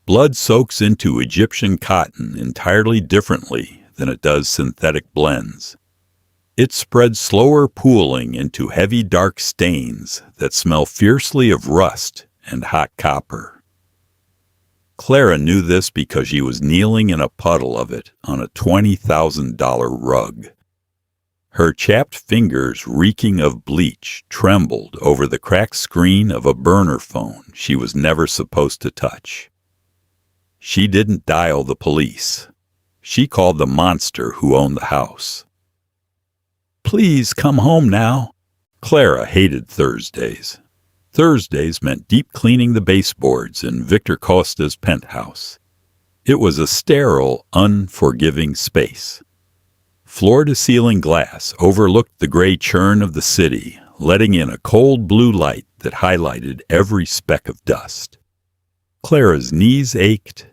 Blood soaks into Egyptian cotton entirely differently than it does synthetic blends. It spreads slower pooling into heavy dark stains that smell fiercely of rust and hot copper. Clara knew this because she was kneeling in a puddle of it on a $20,000 rug. Her chapped fingers, reeking of bleach, trembled over the cracked screen of a burner phone she was never supposed to touch. She didn't dial the police. She called the monster who owned the house. "Please come home now." Clara hated Thursdays. Thursdays meant deep cleaning the baseboards in Victor Costa's penthouse. It was a sterile, unforgiving space. Floor-to-ceiling glass overlooked the gray churn of the city, letting in a cold blue light that highlighted every speck of dust. Clara's knees ached.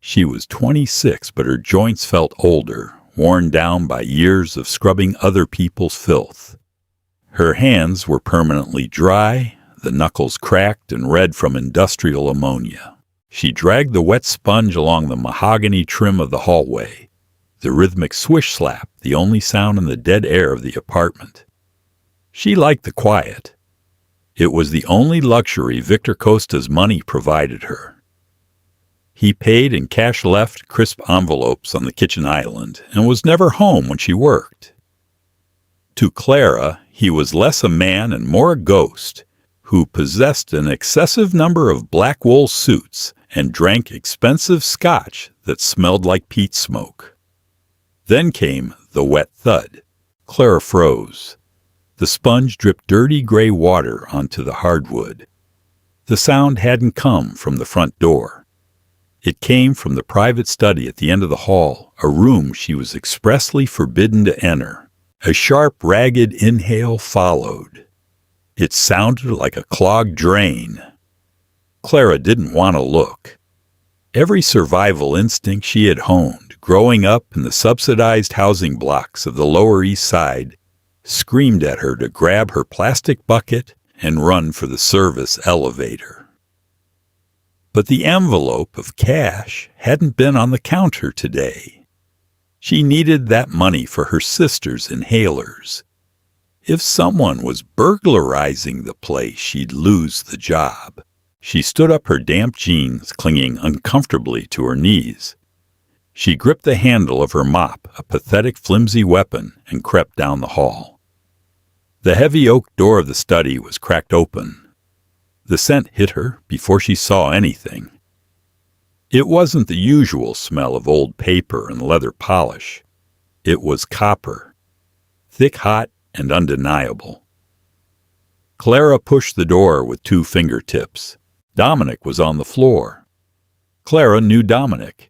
She was 26, but her joints felt older, worn down by years of scrubbing other people's filth. Her hands were permanently dry, the knuckles cracked and red from industrial ammonia. She dragged the wet sponge along the mahogany trim of the hallway, the rhythmic swish slap the only sound in the dead air of the apartment. She liked the quiet. It was the only luxury Victor Costa's money provided her. He paid in cash left crisp envelopes on the kitchen island and was never home when she worked. To Clara, he was less a man and more a ghost, who possessed an excessive number of black wool suits and drank expensive scotch that smelled like peat smoke. Then came the wet thud. Clara froze. The sponge dripped dirty gray water onto the hardwood. The sound hadn't come from the front door. It came from the private study at the end of the hall, a room she was expressly forbidden to enter. A sharp, ragged inhale followed. It sounded like a clogged drain. Clara didn't want to look. Every survival instinct she had honed, growing up in the subsidized housing blocks of the Lower East Side, screamed at her to grab her plastic bucket and run for the service elevator. But the envelope of cash hadn't been on the counter today. She needed that money for her sister's inhalers. If someone was burglarizing the place, she'd lose the job. She stood up, her damp jeans clinging uncomfortably to her knees. She gripped the handle of her mop, a pathetic, flimsy weapon, and crept down the hall. The heavy oak door of the study was cracked open. The scent hit her before she saw anything. It wasn't the usual smell of old paper and leather polish. It was copper, thick, hot, and undeniable. Clara pushed the door with 2 fingertips. Dominic was on the floor. Clara knew Dominic.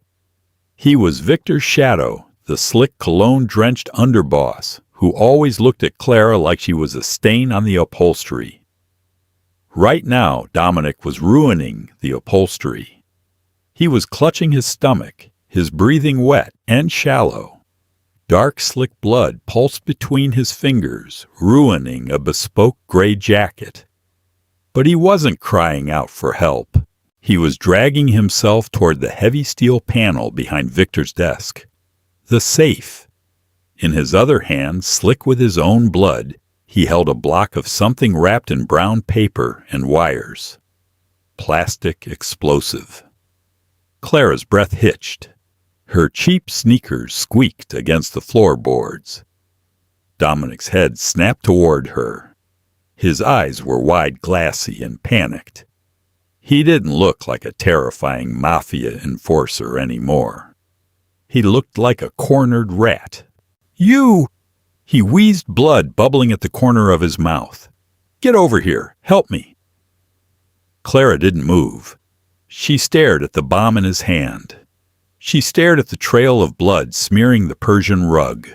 He was Victor's shadow, the slick, cologne-drenched underboss, who always looked at Clara like she was a stain on the upholstery. Right now, Dominic was ruining the upholstery. He was clutching his stomach, his breathing wet and shallow. Dark, slick blood pulsed between his fingers, ruining a bespoke gray jacket. But he wasn't crying out for help. He was dragging himself toward the heavy steel panel behind Victor's desk. The safe. In his other hand, slick with his own blood, he held a block of something wrapped in brown paper and wires. Plastic explosive. Clara's breath hitched. Her cheap sneakers squeaked against the floorboards. Dominic's head snapped toward her. His eyes were wide, glassy, and panicked. He didn't look like a terrifying Mafia enforcer anymore. He looked like a cornered rat. "You!" He wheezed, blood bubbling at the corner of his mouth. "Get over here. Help me." Clara didn't move. She stared at the bomb in his hand. She stared at the trail of blood smearing the Persian rug.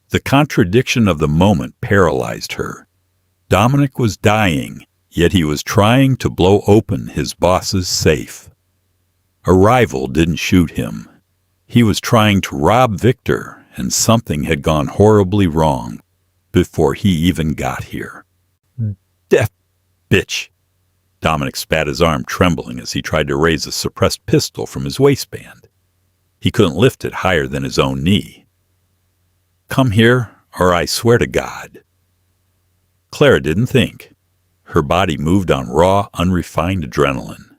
The contradiction of the moment paralyzed her. Dominic was dying, yet he was trying to blow open his boss's safe. A rival didn't shoot him. He was trying to rob Victor, and something had gone horribly wrong before he even got here. "Death, bitch." Dominic spat his arm, trembling as he tried to raise a suppressed pistol from his waistband. He couldn't lift it higher than his own knee. "Come here, or I swear to God." Clara didn't think. Her body moved on raw, unrefined adrenaline.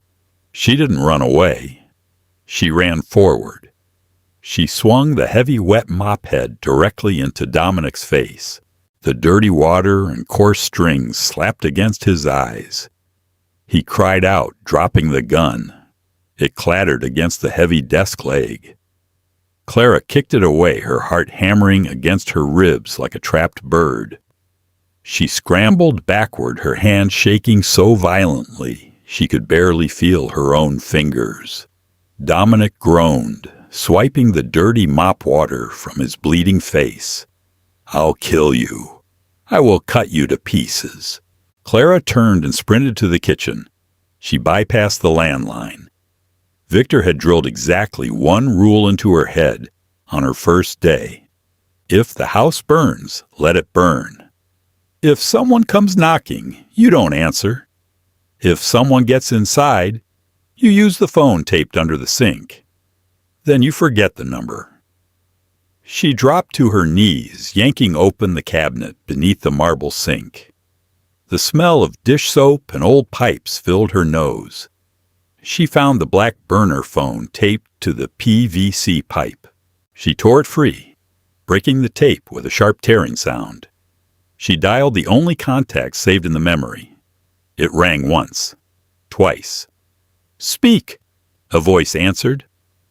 She didn't run away. She ran forward. She swung the heavy, wet mop head directly into Dominic's face. The dirty water and coarse strings slapped against his eyes. He cried out, dropping the gun. It clattered against the heavy desk leg. Clara kicked it away, her heart hammering against her ribs like a trapped bird. She scrambled backward, her hand shaking so violently she could barely feel her own fingers. Dominic groaned, swiping the dirty mop water from his bleeding face. "I'll kill you. I will cut you to pieces." Clara turned and sprinted to the kitchen. She bypassed the landline. Victor had drilled exactly one rule into her head on her first day. If the house burns, let it burn. If someone comes knocking, you don't answer. If someone gets inside, you use the phone taped under the sink. Then you forget the number. She dropped to her knees, yanking open the cabinet beneath the marble sink. The smell of dish soap and old pipes filled her nose. She found the black burner phone taped to the PVC pipe. She tore it free, breaking the tape with a sharp tearing sound. She dialed the only contact saved in the memory. It rang once, twice. "Speak," a voice answered,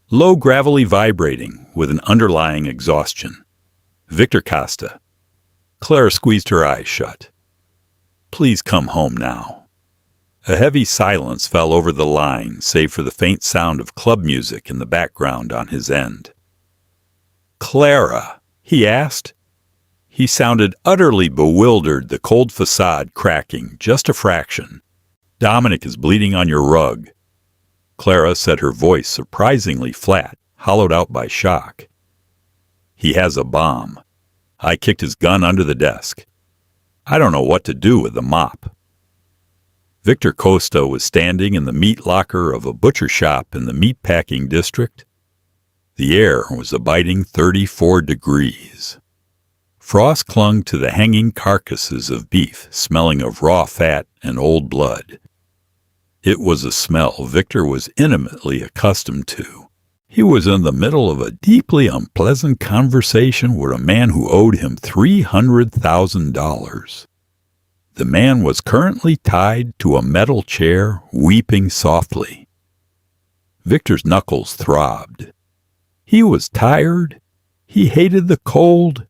low, gravelly, vibrating with an underlying exhaustion. "Victor Costa." Clara squeezed her eyes shut. "Please come home now." A heavy silence fell over the line, save for the faint sound of club music in the background on his end. "Clara?" he asked. He sounded utterly bewildered, the cold facade cracking just a fraction. "Dominic is bleeding on your rug." Clara said, her voice surprisingly flat, hollowed out by shock. "He has a bomb. I kicked his gun under the desk. I don't know what to do with the mop." Victor Costa was standing in the meat locker of a butcher shop in the meatpacking district. The air was a biting 34 degrees. Frost clung to the hanging carcasses of beef, smelling of raw fat and old blood. It was a smell Victor was intimately accustomed to. He was in the middle of a deeply unpleasant conversation with a man who owed him $300,000. The man was currently tied to a metal chair, weeping softly. Victor's knuckles throbbed. He was tired. He hated the cold.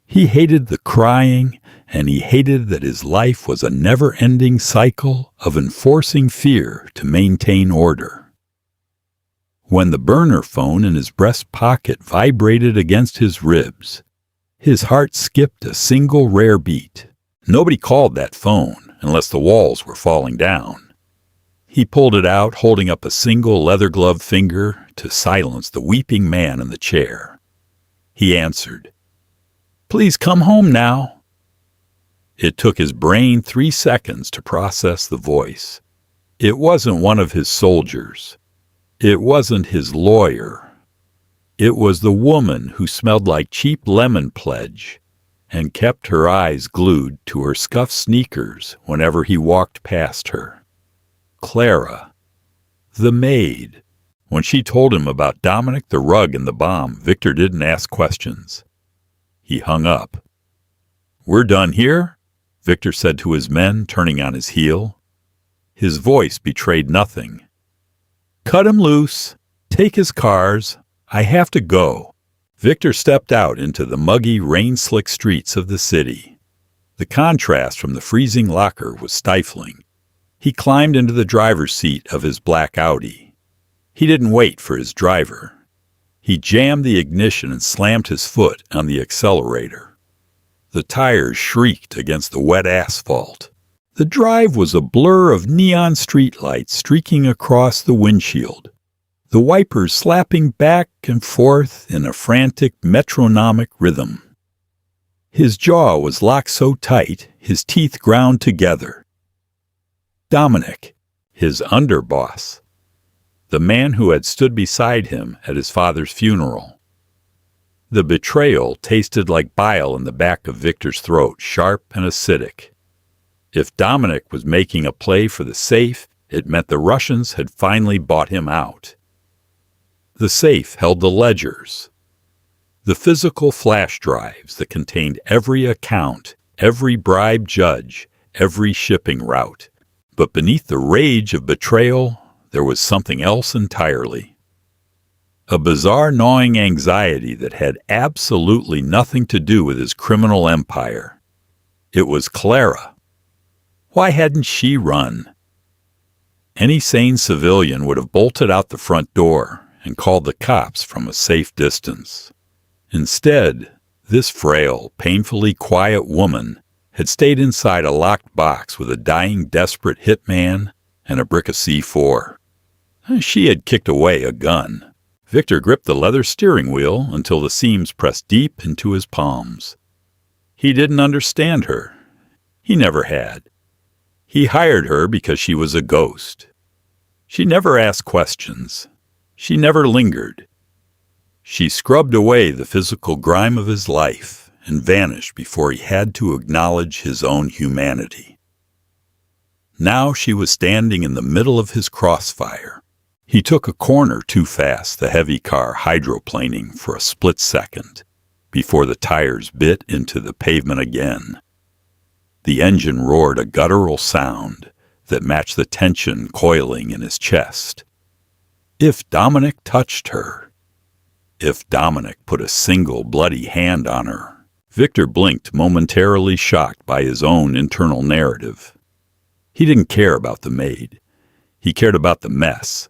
He hated the crying, and he hated that his life was a never-ending cycle of enforcing fear to maintain order. When the burner phone in his breast pocket vibrated against his ribs, his heart skipped a single rare beat. Nobody called that phone unless the walls were falling down. He pulled it out, holding up a single leather-gloved finger to silence the weeping man in the chair. He answered, "Please come home now." It took his brain 3 seconds to process the voice. It wasn't one of his soldiers. It wasn't his lawyer. It was the woman who smelled like cheap lemon pledge and kept her eyes glued to her scuffed sneakers whenever he walked past her. Clara, the maid. When she told him about Dominic, the rug, and the bomb, Victor didn't ask questions. He hung up. "We're done here?" Victor said to his men, turning on his heel. His voice betrayed nothing. "Cut him loose. Take his cars. I have to go." Victor stepped out into the muggy, rain-slick streets of the city. The contrast from the freezing locker was stifling. He climbed into the driver's seat of his black Audi. He didn't wait for his driver. He jammed the ignition and slammed his foot on the accelerator. The tires shrieked against the wet asphalt. The drive was a blur of neon streetlights streaking across the windshield, the wipers slapping back and forth in a frantic metronomic rhythm. His jaw was locked so tight, his teeth ground together. "Dominic," his underboss, the man who had stood beside him at his father's funeral. The betrayal tasted like bile in the back of Victor's throat, sharp and acidic. If Dominic was making a play for the safe, it meant the Russians had finally bought him out. The safe held the ledgers, the physical flash drives that contained every account, every bribed judge, every shipping route. But beneath the rage of betrayal, there was something else entirely. A bizarre gnawing anxiety that had absolutely nothing to do with his criminal empire. It was Clara. Why hadn't she run? Any sane civilian would have bolted out the front door and called the cops from a safe distance. Instead, this frail, painfully quiet woman had stayed inside a locked box with a dying, desperate hitman and a brick of C4. She had kicked away a gun. Victor gripped the leather steering wheel until the seams pressed deep into his palms. He didn't understand her. He never had. He hired her because she was a ghost. She never asked questions. She never lingered. She scrubbed away the physical grime of his life and vanished before he had to acknowledge his own humanity. Now she was standing in the middle of his crossfire. He took a corner too fast, the heavy car hydroplaning for a split second before the tires bit into the pavement again. The engine roared a guttural sound that matched the tension coiling in his chest. If Dominic touched her, if Dominic put a single bloody hand on her, Victor blinked, momentarily shocked by his own internal narrative. He didn't care about the maid. He cared about the mess.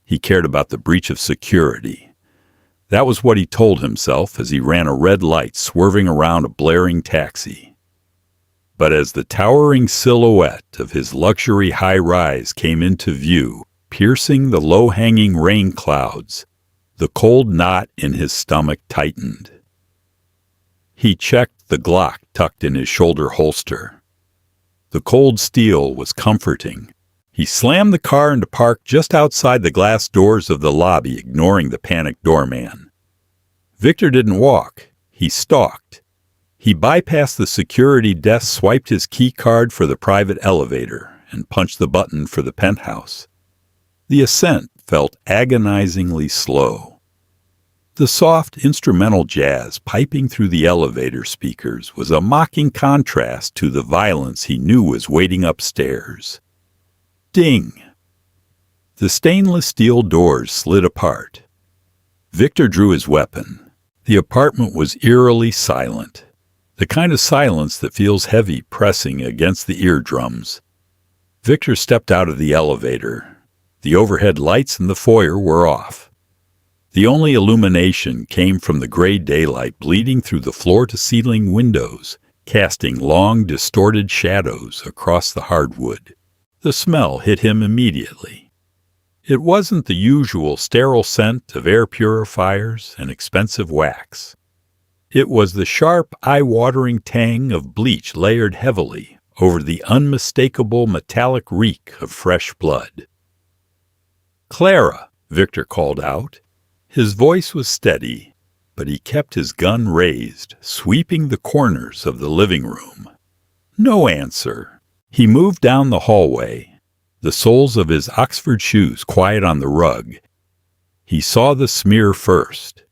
He cared about the breach of security. That was what he told himself as he ran a red light swerving around a blaring taxi. But as the towering silhouette of his luxury high-rise came into view, piercing the low-hanging rain clouds, the cold knot in his stomach tightened. He checked the Glock tucked in his shoulder holster. The cold steel was comforting. He slammed the car into park just outside the glass doors of the lobby, ignoring the panicked doorman. Victor didn't walk. He stalked. He bypassed the security desk, swiped his key card for the private elevator, and punched the button for the penthouse. The ascent felt agonizingly slow. The soft instrumental jazz piping through the elevator speakers was a mocking contrast to the violence he knew was waiting upstairs. Ding! The stainless steel doors slid apart. Victor drew his weapon. The apartment was eerily silent, the kind of silence that feels heavy pressing against the eardrums. Victor stepped out of the elevator. The overhead lights in the foyer were off. The only illumination came from the gray daylight bleeding through the floor-to-ceiling windows, casting long, distorted shadows across the hardwood. The smell hit him immediately. It wasn't the usual sterile scent of air purifiers and expensive wax. It was the sharp, eye-watering tang of bleach layered heavily over the unmistakable metallic reek of fresh blood. "Clara," Victor called out. His voice was steady, but he kept his gun raised, sweeping the corners of the living room. No answer. He moved down the hallway, the soles of his Oxford shoes quiet on the rug. He saw the smear first,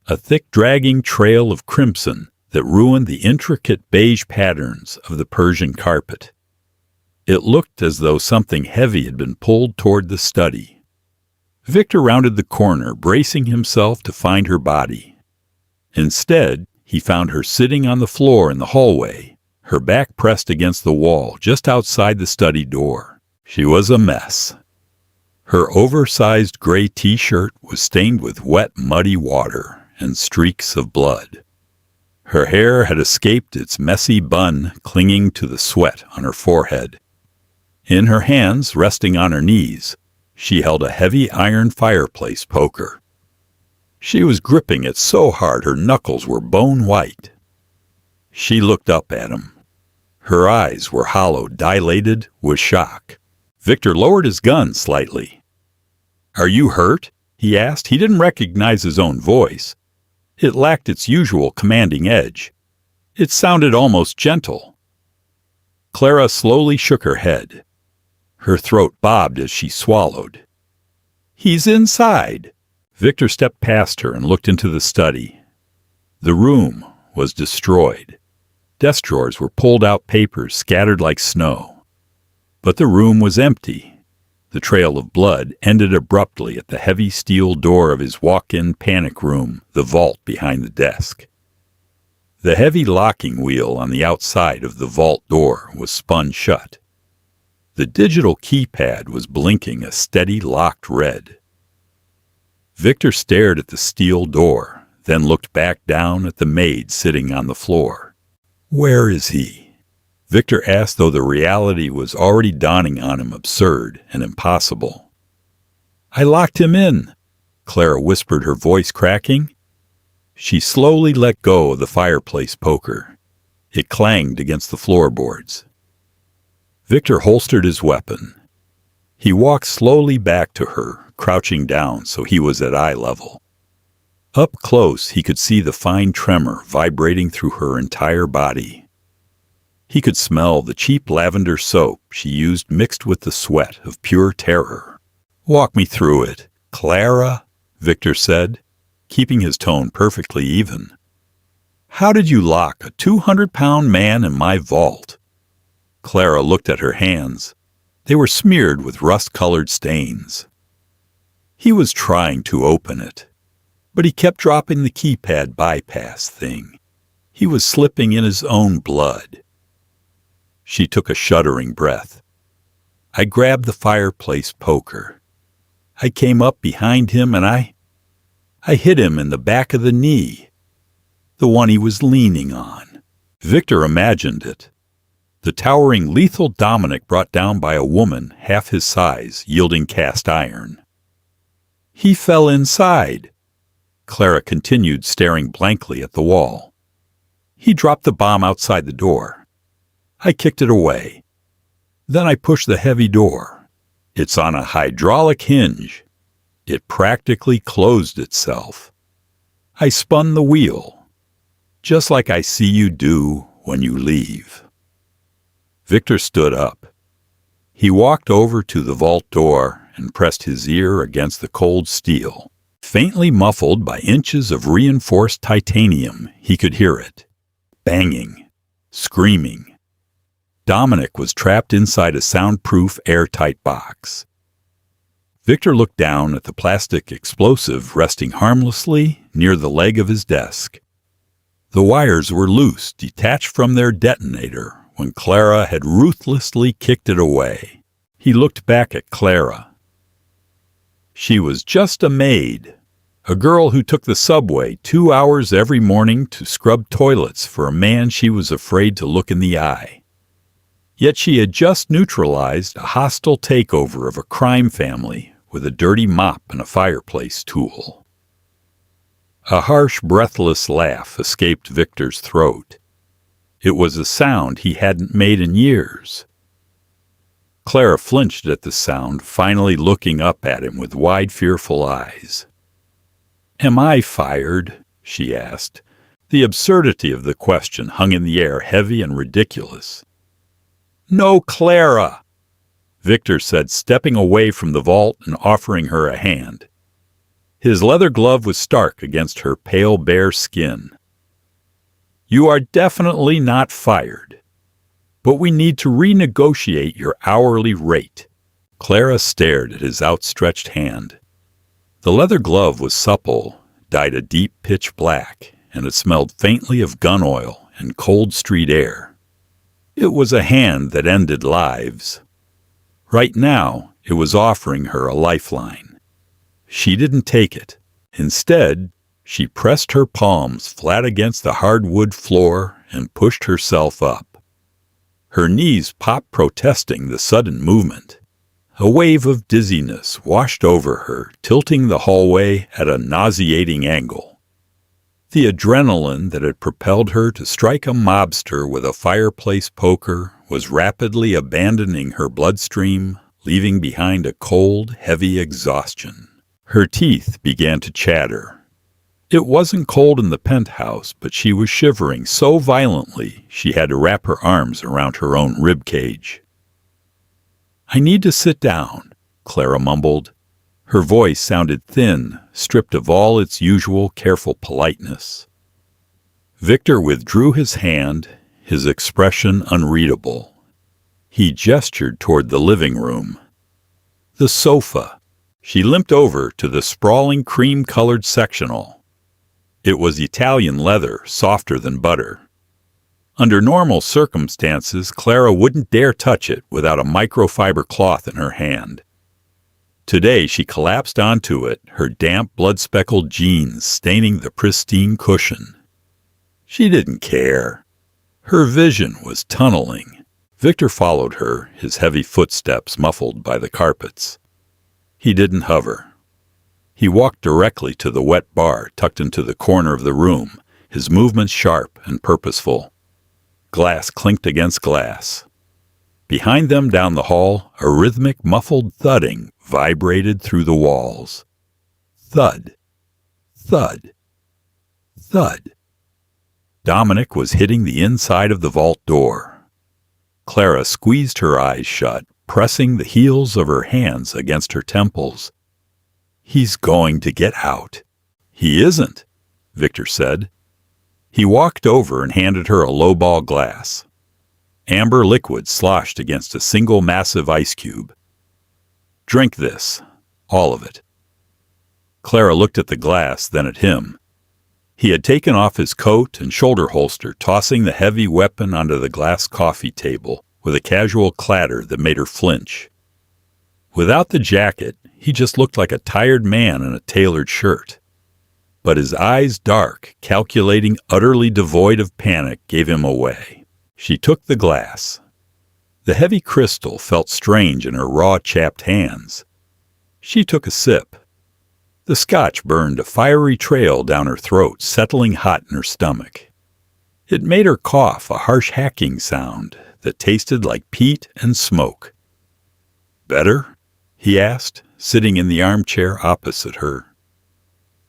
a thick dragging trail of crimson that ruined the intricate beige patterns of the Persian carpet. It looked as though something heavy had been pulled toward the study. Victor rounded the corner, bracing himself to find her body. Instead, he found her sitting on the floor in the hallway, her back pressed against the wall just outside the study door. She was a mess. Her oversized gray t-shirt was stained with wet, muddy water and streaks of blood. Her hair had escaped its messy bun, clinging to the sweat on her forehead. In her hands, resting on her knees, she held a heavy iron fireplace poker. She was gripping it so hard her knuckles were bone white. She looked up at him. Her eyes were hollow, dilated with shock. Victor lowered his gun slightly. "Are you hurt?" he asked. He didn't recognize his own voice. It lacked its usual commanding edge. It sounded almost gentle. Clara slowly shook her head. Her throat bobbed as she swallowed. "He's inside." Victor stepped past her and looked into the study. The room was destroyed. Desk drawers were pulled out, papers scattered like snow. But the room was empty. The trail of blood ended abruptly at the heavy steel door of his walk-in panic room, the vault behind the desk. The heavy locking wheel on the outside of the vault door was spun shut. The digital keypad was blinking a steady locked red. Victor stared at the steel door, then looked back down at the maid sitting on the floor. "Where is he?" Victor asked, though the reality was already dawning on him absurd and impossible. "I locked him in," Clara whispered, her voice cracking. She slowly let go of the fireplace poker. It clanged against the floorboards. Victor holstered his weapon. He walked slowly back to her, crouching down so he was at eye level. Up close, he could see the fine tremor vibrating through her entire body. He could smell the cheap lavender soap she used mixed with the sweat of pure terror. "Walk me through it, Clara," Victor said, keeping his tone perfectly even. "How did you lock a 200-pound man in my vault?" Clara looked at her hands. They were smeared with rust-colored stains. He was trying to open it, but he kept dropping the keypad bypass thing. He was slipping in his own blood. She took a shuddering breath. "I grabbed the fireplace poker. I came up behind him and I hit him in the back of the knee, the one he was leaning on." Victor imagined it. The towering, lethal Dominic brought down by a woman half his size, yielding cast iron. "He fell inside." Clara continued, staring blankly at the wall. "He dropped the bomb outside the door. I kicked it away. Then I pushed the heavy door. It's on a hydraulic hinge. It practically closed itself. I spun the wheel, just like I see you do when you leave." Victor stood up. He walked over to the vault door and pressed his ear against the cold steel. Faintly muffled by inches of reinforced titanium, he could hear it. Banging. Screaming. Dominic was trapped inside a soundproof, airtight box. Victor looked down at the plastic explosive resting harmlessly near the leg of his desk. The wires were loose, detached from their detonator, when Clara had ruthlessly kicked it away. He looked back at Clara. She was just a maid, a girl who took the subway 2 hours every morning to scrub toilets for a man she was afraid to look in the eye. Yet she had just neutralized a hostile takeover of a crime family with a dirty mop and a fireplace tool. A harsh, breathless laugh escaped Victor's throat. It was a sound he hadn't made in years. Clara flinched at the sound, finally looking up at him with wide, fearful eyes. "Am I fired?" she asked. The absurdity of the question hung in the air, heavy and ridiculous. "No, Clara," Victor said, stepping away from the vault and offering her a hand. His leather glove was stark against her pale, bare skin. "You are definitely not fired, but we need to renegotiate your hourly rate." Clara stared at his outstretched hand. The leather glove was supple, dyed a deep pitch black, and it smelled faintly of gun oil and cold street air. It was a hand that ended lives. Right now, it was offering her a lifeline. She didn't take it. Instead, she pressed her palms flat against the hardwood floor and pushed herself up. Her knees popped, protesting the sudden movement. A wave of dizziness washed over her, tilting the hallway at a nauseating angle. The adrenaline that had propelled her to strike a mobster with a fireplace poker was rapidly abandoning her bloodstream leaving behind a cold, heavy exhaustion. Her teeth began to chatter. It wasn't cold in the penthouse, but she was shivering so violently she had to wrap her arms around her own rib cage. "I need to sit down," Clara mumbled. Her voice sounded thin, stripped of all its usual careful politeness. Victor withdrew his hand, his expression unreadable. He gestured toward the living room. The sofa. She limped over to the sprawling cream-colored sectional. It was Italian leather, softer than butter. Under normal circumstances, Clara wouldn't dare touch it without a microfiber cloth in her hand. Today she collapsed onto it, her damp, blood-speckled jeans staining the pristine cushion. She didn't care. Her vision was tunneling. Victor followed her, his heavy footsteps muffled by the carpets. He didn't hover. He walked directly to the wet bar tucked into the corner of the room, his movements sharp and purposeful. Glass clinked against glass. Behind them down the hall, a rhythmic, muffled thudding vibrated through the walls. Thud. Thud. Thud. Dominic was hitting the inside of the vault door. Clara squeezed her eyes shut, pressing the heels of her hands against her temples. "He's going to get out." "He isn't," Victor said. He walked over and handed her a lowball glass. Amber liquid sloshed against a single massive ice cube. "Drink this. All of it." Clara looked at the glass, then at him. He had taken off his coat and shoulder holster, tossing the heavy weapon onto the glass coffee table with a casual clatter that made her flinch. Without the jacket, he just looked like a tired man in a tailored shirt. But his eyes, dark, calculating, utterly devoid of panic, gave him away. She took the glass. The heavy crystal felt strange in her raw, chapped hands. She took a sip. The scotch burned a fiery trail down her throat, settling hot in her stomach. It made her cough, a harsh hacking sound that tasted like peat and smoke. "Better?" he asked, sitting in the armchair opposite her.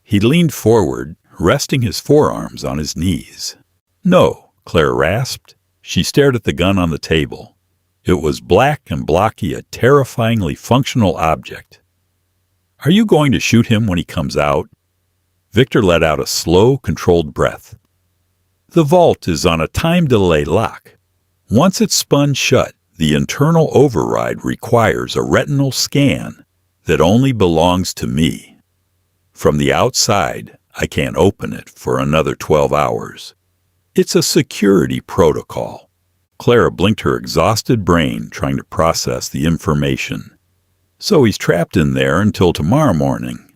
He leaned forward, resting his forearms on his knees. "No," Clara rasped. She stared at the gun on the table. It was black and blocky, a terrifyingly functional object. "Are you going to shoot him when he comes out?" Victor let out a slow, controlled breath. "The vault is on a time-delay lock. Once it's spun shut, the internal override requires a retinal scan that only belongs to me. From the outside, I can't open it for another 12 hours. It's a security protocol." Clara blinked her exhausted brain, trying to process the information. "So he's trapped in there until tomorrow morning."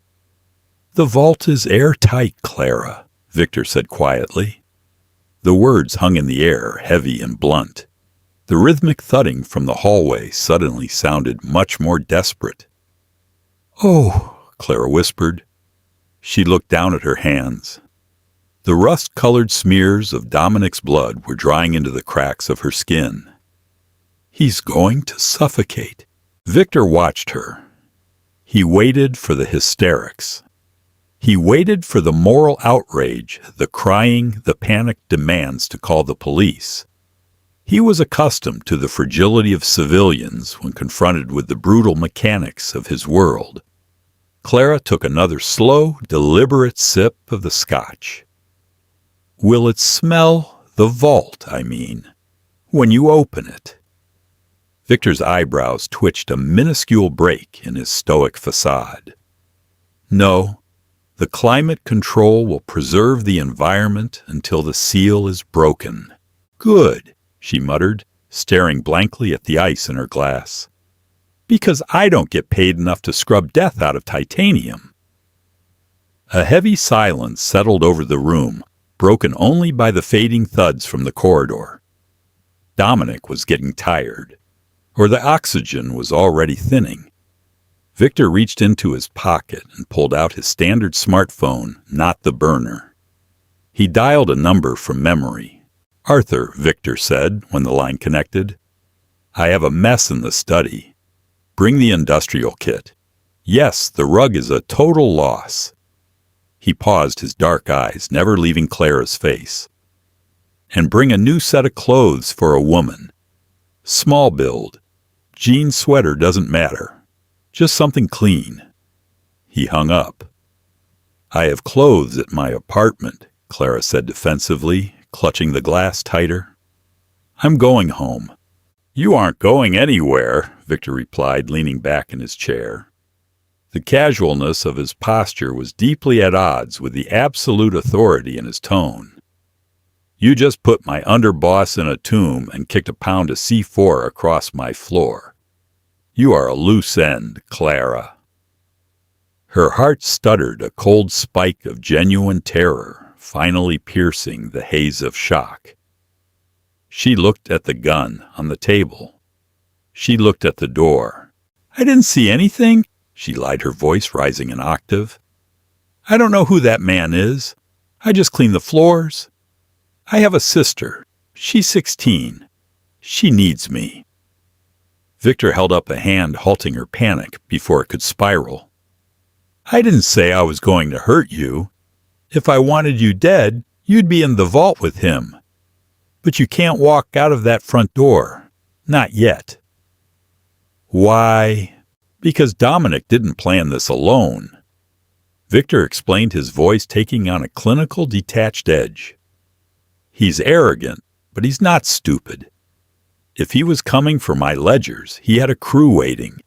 "The vault is airtight, Clara," Victor said quietly. The words hung in the air, heavy and blunt. The rhythmic thudding from the hallway suddenly sounded much more desperate. "Oh," Clara whispered. She looked down at her hands. The rust-colored smears of Dominic's blood were drying into the cracks of her skin. "He's going to suffocate." Victor watched her. He waited for the hysterics. He waited for the moral outrage, the crying, the panicked demands to call the police. He was accustomed to the fragility of civilians when confronted with the brutal mechanics of his world. Clara took another slow, deliberate sip of the scotch. "Will it smell the vault, I mean, when you open it?" Victor's eyebrows twitched a minuscule break in his stoic facade. "No, the climate control will preserve the environment until the seal is broken." "Good," she muttered, staring blankly at the ice in her glass. "Because I don't get paid enough to scrub death out of titanium." A heavy silence settled over the room, broken only by the fading thuds from the corridor. Dominic was getting tired, or the oxygen was already thinning. Victor reached into his pocket and pulled out his standard smartphone, not the burner. He dialed a number from memory. "Arthur," Victor said when the line connected. "I have a mess in the study." Bring the industrial kit. Yes, the rug is a total loss." He paused, his dark eyes never leaving Clara's face. "And bring a new set of clothes for a woman. Small build. Jean sweater doesn't matter. Just something clean." He hung up. "I have clothes at my apartment," Clara said defensively, clutching the glass tighter. "I'm going home." "You aren't going anywhere," Victor replied, leaning back in his chair. The casualness of his posture was deeply at odds with the absolute authority in his tone. "You just put my underboss in a tomb and kicked a pound of C4 across my floor. You are a loose end, Clara." Her heart stuttered, a cold spike of genuine terror, finally piercing the haze of shock. She looked at the gun on the table. She looked at the door. "I didn't see anything," she lied, her voice rising an octave. "I don't know who that man is. I just clean the floors. I have a sister. She's 16. She needs me." Victor held up a hand, halting her panic before it could spiral. "I didn't say I was going to hurt you. If I wanted you dead, you'd be in the vault with him. But you can't walk out of that front door. Not yet." "Why?" "Because Dominic didn't plan this alone." Victor explained, his voice taking on a clinical, detached edge. "He's arrogant, but he's not stupid. If he was coming for my ledgers, he had a crew waiting,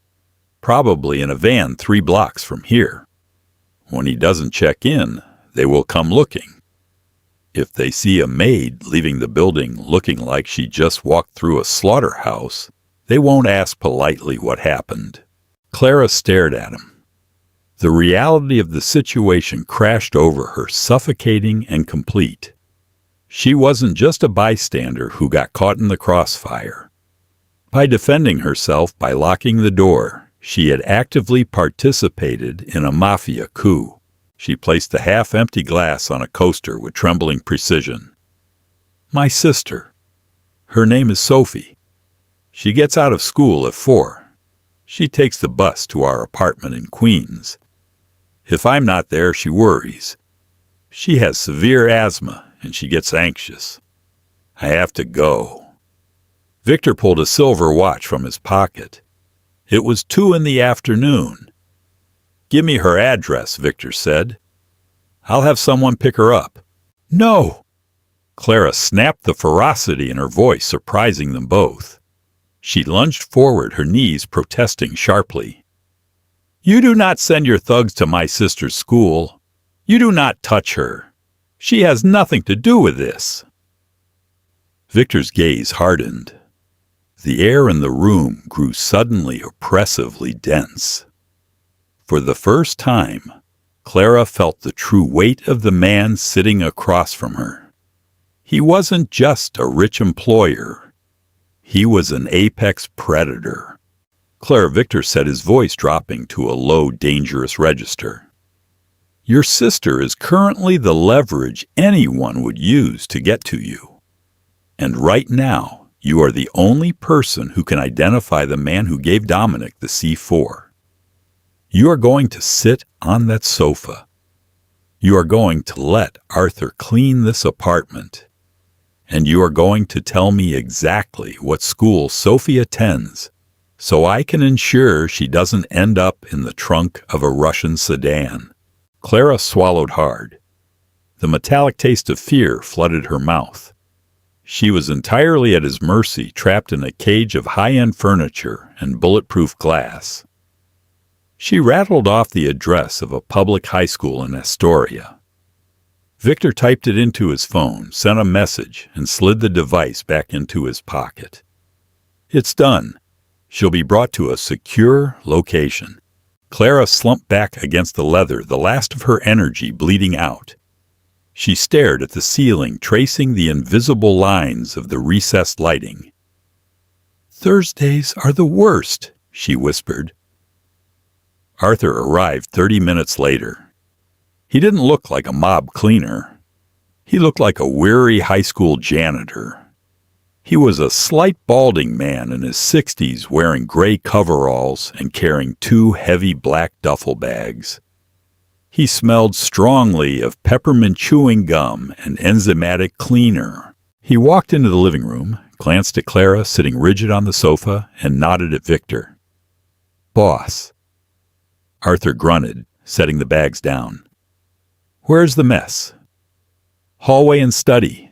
probably in a van 3 blocks from here. When he doesn't check in, they will come looking. If they see a maid leaving the building looking like she just walked through a slaughterhouse, they won't ask politely what happened." Clara stared at him. The reality of the situation crashed over her, suffocating and complete. She wasn't just a bystander who got caught in the crossfire. By defending herself by locking the door, she had actively participated in a Mafia coup. She placed the half-empty glass on a coaster with trembling precision. "My sister. Her name is Sophie. She gets out of school at 4. She takes the bus to our apartment in Queens. If I'm not there, she worries. She has severe asthma, and she gets anxious. I have to go." Victor pulled a silver watch from his pocket. It was 2 in the afternoon. "Give me her address," Victor said. "I'll have someone pick her up." "No!" Clara snapped, the ferocity in her voice surprising them both. She lunged forward, her knees protesting sharply. "You do not send your thugs to my sister's school. You do not touch her. She has nothing to do with this." Victor's gaze hardened. The air in the room grew suddenly oppressively dense. For the first time, Clara felt the true weight of the man sitting across from her. He wasn't just a rich employer. He was an apex predator. "Claire," Victor said, his voice dropping to a low, dangerous register. "Your sister is currently the leverage anyone would use to get to you. And right now, you are the only person who can identify the man who gave Dominic the C4. You are going to sit on that sofa. You are going to let Arthur clean this apartment. And you are going to tell me exactly what school Sophie attends, so I can ensure she doesn't end up in the trunk of a Russian sedan." Clara swallowed hard. The metallic taste of fear flooded her mouth. She was entirely at his mercy, trapped in a cage of high-end furniture and bulletproof glass. She rattled off the address of a public high school in Astoria. Victor typed it into his phone, sent a message, and slid the device back into his pocket. "It's done. She'll be brought to a secure location." Clara slumped back against the leather, the last of her energy bleeding out. She stared at the ceiling, tracing the invisible lines of the recessed lighting. "Thursdays are the worst," she whispered. Arthur arrived 30 minutes later. He didn't look like a mob cleaner. He looked like a weary high school janitor. He was a slight balding man in his 60s wearing gray coveralls and carrying 2 heavy black duffel bags. He smelled strongly of peppermint chewing gum and enzymatic cleaner. He walked into the living room, glanced at Clara sitting rigid on the sofa, and nodded at Victor. "Boss." Arthur grunted, setting the bags down. "Where's the mess?" "Hallway and study,"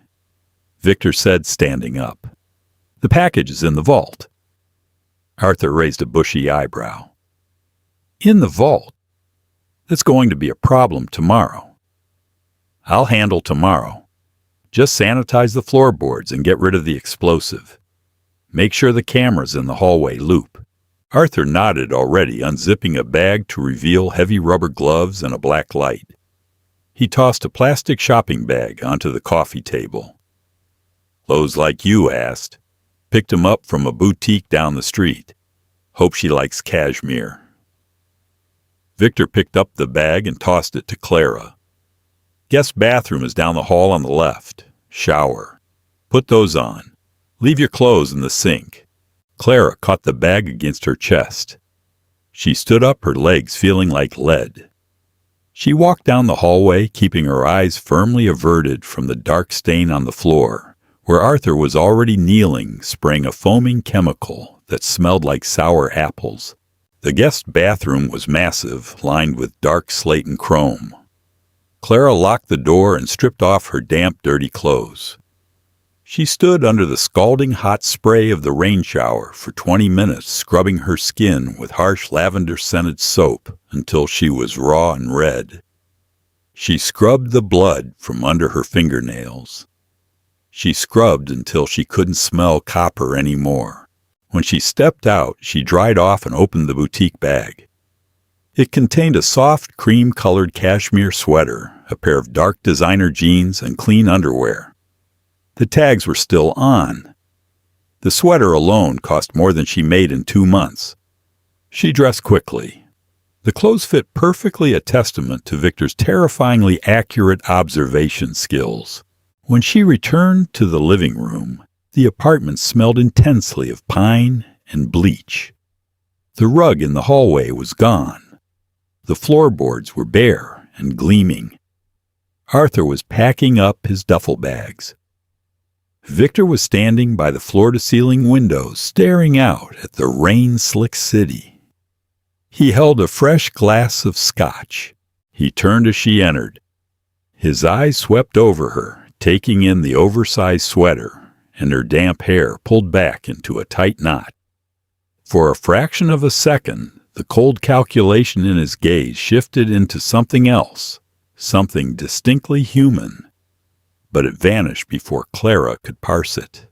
Victor said, standing up. "The package is in the vault." Arthur raised a bushy eyebrow. "In the vault? That's going to be a problem tomorrow." "I'll handle tomorrow. Just sanitize the floorboards and get rid of the explosive. Make sure the camera's in the hallway loop." Arthur nodded already, unzipping a bag to reveal heavy rubber gloves and a black light. He tossed a plastic shopping bag onto the coffee table. "Clothes like you asked. Picked 'em up from a boutique down the street. Hope she likes cashmere." Victor picked up the bag and tossed it to Clara. "Guest bathroom is down the hall on the left. Shower. Put those on. Leave your clothes in the sink." Clara caught the bag against her chest. She stood up, her legs feeling like lead. She walked down the hallway, keeping her eyes firmly averted from the dark stain on the floor, where Arthur was already kneeling, spraying a foaming chemical that smelled like sour apples. The guest bathroom was massive, lined with dark slate and chrome. Clara locked the door and stripped off her damp, dirty clothes. She stood under the scalding hot spray of the rain shower for 20 minutes, scrubbing her skin with harsh lavender-scented soap until she was raw and red. She scrubbed the blood from under her fingernails. She scrubbed until she couldn't smell copper anymore. When she stepped out, she dried off and opened the boutique bag. It contained a soft, cream-colored cashmere sweater, a pair of dark designer jeans, and clean underwear. The tags were still on. The sweater alone cost more than she made in 2 months. She dressed quickly. The clothes fit perfectly, a testament to Victor's terrifyingly accurate observation skills. When she returned to the living room, the apartment smelled intensely of pine and bleach. The rug in the hallway was gone. The floorboards were bare and gleaming. Arthur was packing up his duffel bags. Victor was standing by the floor-to-ceiling windows, staring out at the rain-slick city. He held a fresh glass of scotch. He turned as she entered. His eyes swept over her, taking in the oversized sweater and her damp hair pulled back into a tight knot. For a fraction of a second, the cold calculation in his gaze shifted into something else, something distinctly human. But it vanished before Clara could parse it.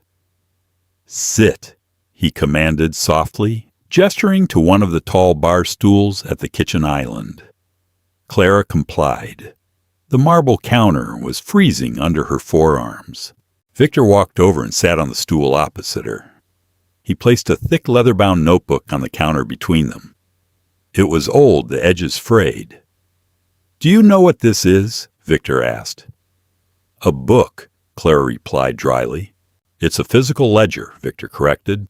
"Sit," he commanded softly, gesturing to one of the tall bar stools at the kitchen island. Clara complied. The marble counter was freezing under her forearms. Victor walked over and sat on the stool opposite her. He placed a thick leather-bound notebook on the counter between them. It was old, the edges frayed. "Do you know what this is?" Victor asked. "A book," Clara replied dryly. "It's a physical ledger," Victor corrected.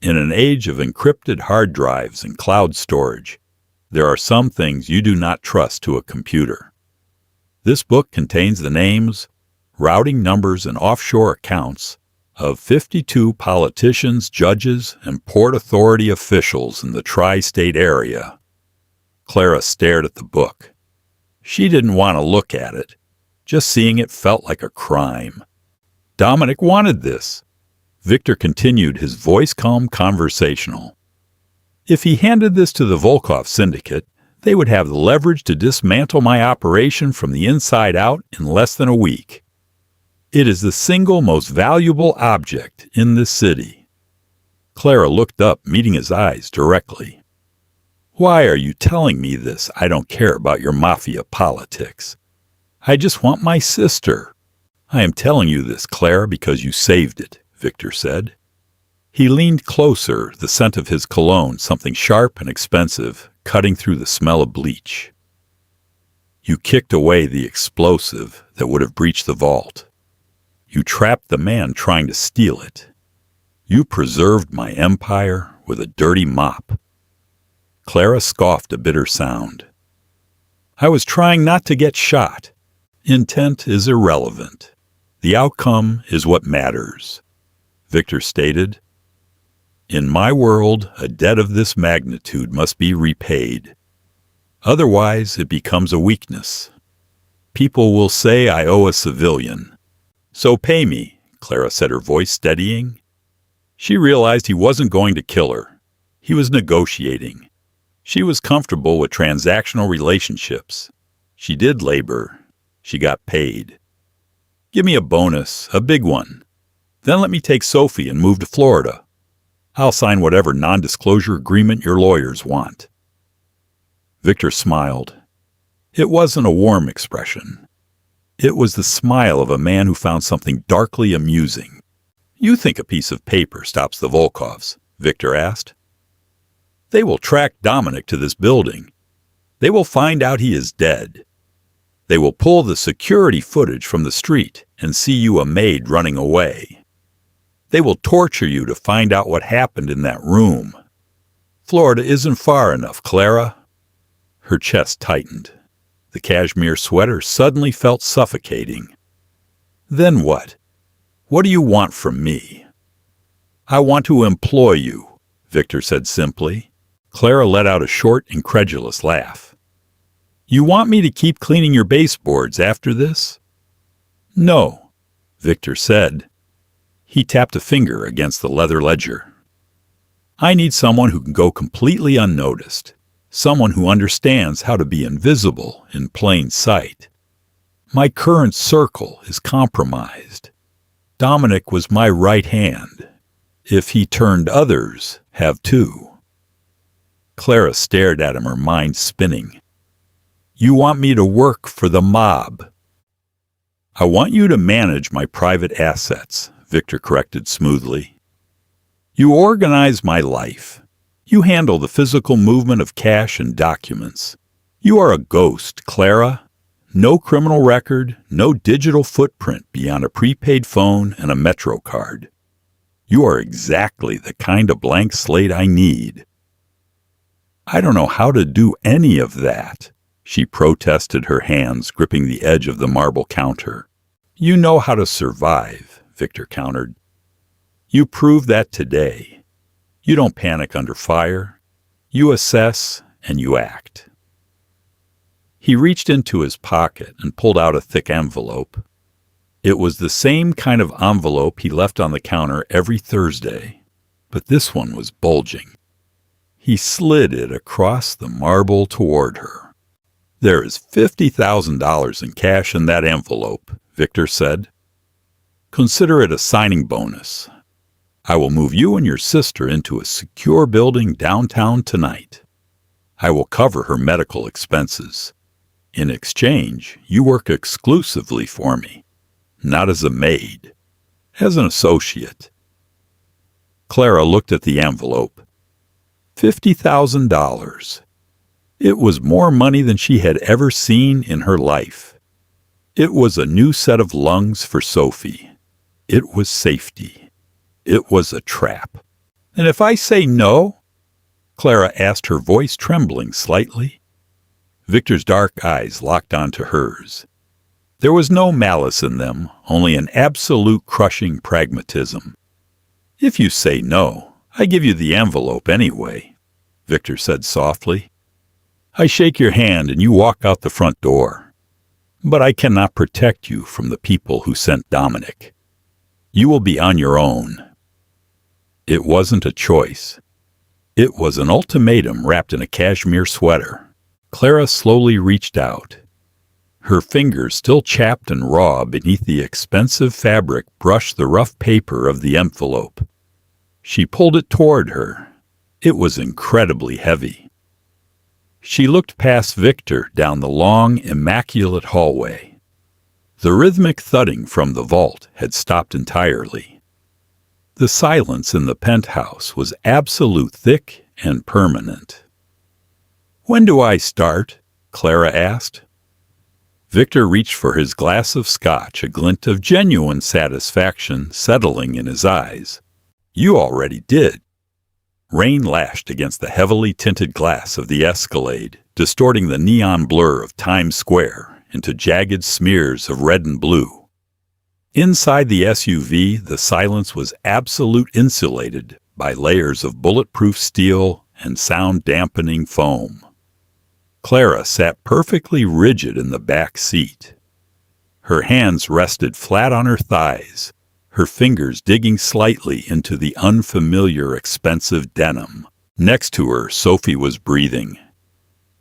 "In an age of encrypted hard drives and cloud storage, there are some things you do not trust to a computer. This book contains the names, routing numbers, and offshore accounts of 52 politicians, judges, and Port Authority officials in the tri-state area." Clara stared at the book. She didn't want to look at it. Just seeing it felt like a crime. Dominic wanted this. Victor continued, his voice calm, conversational. "If he handed this to the Volkov Syndicate, they would have the leverage to dismantle my operation from the inside out in less than a week. It is the single most valuable object in this city." Clara looked up, meeting his eyes directly. "Why are you telling me this? I don't care about your Mafia politics. I just want my sister." "I am telling you this, Clara, because you saved it," Victor said. He leaned closer, the scent of his cologne, something sharp and expensive, cutting through the smell of bleach. "You kicked away the explosive that would have breached the vault. You trapped the man trying to steal it. You preserved my empire with a dirty mop." Clara scoffed a bitter sound. "I was trying not to get shot. Intent is irrelevant. The outcome is what matters," Victor stated. "In my world, a debt of this magnitude must be repaid. Otherwise, it becomes a weakness. People will say I owe a civilian. So pay me," Clara said, her voice steadying. She realized he wasn't going to kill her. He was negotiating. She was comfortable with transactional relationships. She did labor. She got paid. "Give me a bonus, a big one. Then let me take Sophie and move to Florida. I'll sign whatever non-disclosure agreement your lawyers want." Victor smiled. It wasn't a warm expression. It was the smile of a man who found something darkly amusing. "You think a piece of paper stops the Volkovs?" Victor asked. "They will track Dominic to this building. They will find out he is dead. They will pull the security footage from the street and see you a maid running away. They will torture you to find out what happened in that room. Florida isn't far enough, Clara." Her chest tightened. The cashmere sweater suddenly felt suffocating. "Then what? What do you want from me?" "I want to employ you," Victor said simply. Clara let out a short, incredulous laugh. "You want me to keep cleaning your baseboards after this?" "No," Victor said. He tapped a finger against the leather ledger. "I need someone who can go completely unnoticed. Someone who understands how to be invisible in plain sight. My current circle is compromised. Dominic was my right hand. If he turned, others have too." Clara stared at him, her mind spinning. "You want me to work for the mob?" "I want you to manage my private assets," Victor corrected smoothly. "You organize my life. You handle the physical movement of cash and documents. You are a ghost, Clara. No criminal record, no digital footprint beyond a prepaid phone and a Metro card. You are exactly the kind of blank slate I need." "I don't know how to do any of that," she protested, her hands gripping the edge of the marble counter. "You know how to survive," Victor countered. "You proved that today. You don't panic under fire. You assess and you act." He reached into his pocket and pulled out a thick envelope. It was the same kind of envelope he left on the counter every Thursday, but this one was bulging. He slid it across the marble toward her. "There is $50,000 in cash in that envelope," Victor said. "Consider it a signing bonus. I will move you and your sister into a secure building downtown tonight. I will cover her medical expenses. In exchange, you work exclusively for me, not as a maid, as an associate." Clara looked at the envelope. $50,000. It was more money than she had ever seen in her life. It was a new set of lungs for Sophie. It was safety. It was a trap. "And if I say no?" Clara asked, her voice trembling slightly. Victor's dark eyes locked onto hers. There was no malice in them, only an absolute crushing pragmatism. "If you say no, I give you the envelope anyway," Victor said softly. "I shake your hand and you walk out the front door. But I cannot protect you from the people who sent Dominic. You will be on your own." It wasn't a choice. It was an ultimatum wrapped in a cashmere sweater. Clara slowly reached out. Her fingers, still chapped and raw beneath the expensive fabric, brushed the rough paper of the envelope. She pulled it toward her. It was incredibly heavy. She looked past Victor down the long, immaculate hallway. The rhythmic thudding from the vault had stopped entirely. The silence in the penthouse was absolute, thick, and permanent. "When do I start?" Clara asked. Victor reached for his glass of scotch, a glint of genuine satisfaction settling in his eyes. You already did. Rain lashed against the heavily tinted glass of the Escalade, distorting the neon blur of Times Square into jagged smears of red and blue. Inside the SUV, the silence was absolute, insulated by layers of bulletproof steel and sound-dampening foam. Clara sat perfectly rigid in the back seat. Her hands rested flat on her thighs, her fingers digging slightly into the unfamiliar, expensive denim. Next to her, Sophie was breathing.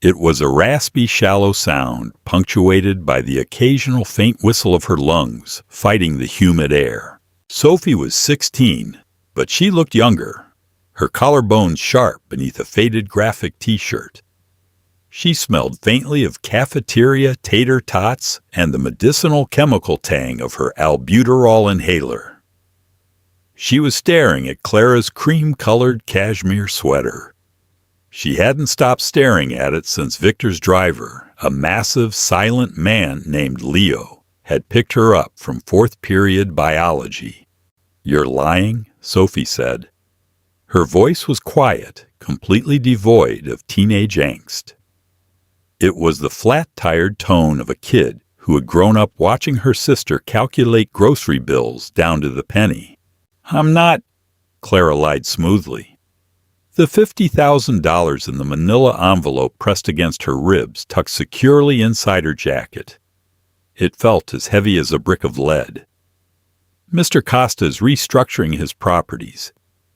It was a raspy, shallow sound, punctuated by the occasional faint whistle of her lungs fighting the humid air. Sophie was 16, but she looked younger, her collarbones sharp beneath a faded graphic t-shirt. She smelled faintly of cafeteria tater tots and the medicinal chemical tang of her albuterol inhaler. She was staring at Clara's cream-colored cashmere sweater. She hadn't stopped staring at it since Victor's driver, a massive, silent man named Leo, had picked her up from fourth period biology. "You're lying?" Sophie said. Her voice was quiet, completely devoid of teenage angst. It was the flat-tired tone of a kid who had grown up watching her sister calculate grocery bills down to the penny. "I'm not," Clara lied smoothly. The $50,000 in the manila envelope pressed against her ribs tucked securely inside her jacket. It felt as heavy as a brick of lead. Mr. Costa's restructuring his properties.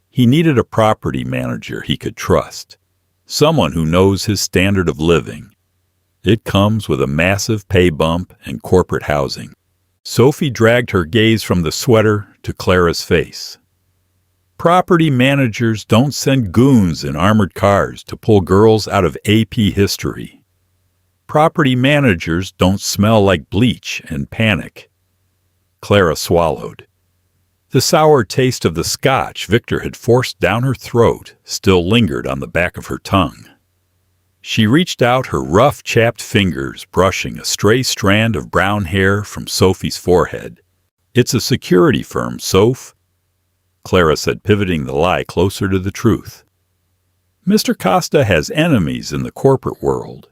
He needed a property manager he could trust, someone who knows his standard of living. It comes with a massive pay bump and corporate housing. Sophie dragged her gaze from the sweater to Clara's face. Property managers don't send goons in armored cars to pull girls out of AP history. Property managers don't smell like bleach and panic. Clara swallowed. The sour taste of the scotch Victor had forced down her throat still lingered on the back of her tongue. She reached out her rough, chapped fingers, brushing a stray strand of brown hair from Sophie's forehead. "It's a security firm, Soph," Clara said, pivoting the lie closer to the truth. "Mr. Costa has enemies in the corporate world.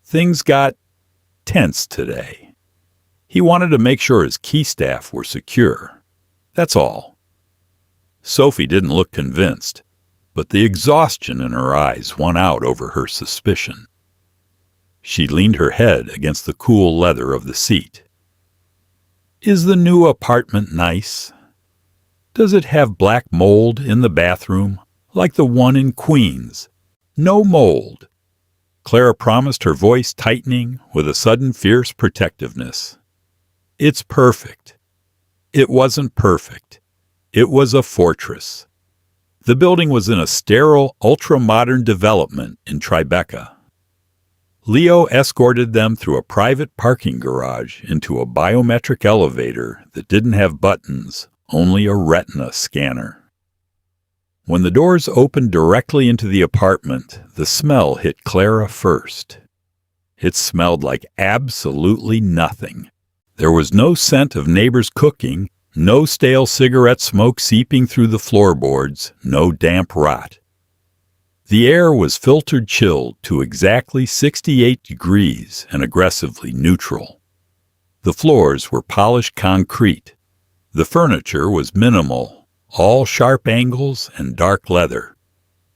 Things got tense today. He wanted to make sure his key staff were secure. That's all." Sophie didn't look convinced, but the exhaustion in her eyes won out over her suspicion. She leaned her head against the cool leather of the seat. "Is the new apartment nice? Does it have black mold in the bathroom, like the one in Queens?" "No mold," Clara promised, her voice tightening with a sudden fierce protectiveness. "It's perfect." It wasn't perfect. It was a fortress. The building was in a sterile, ultra-modern development in Tribeca. Leo escorted them through a private parking garage into a biometric elevator that didn't have buttons, only a retina scanner. When the doors opened directly into the apartment, the smell hit Clara first. It smelled like absolutely nothing. There was no scent of neighbors cooking, no stale cigarette smoke seeping through the floorboards, no damp rot. The air was filtered chilled to exactly 68 degrees and aggressively neutral. The floors were polished concrete. The furniture was minimal, all sharp angles and dark leather.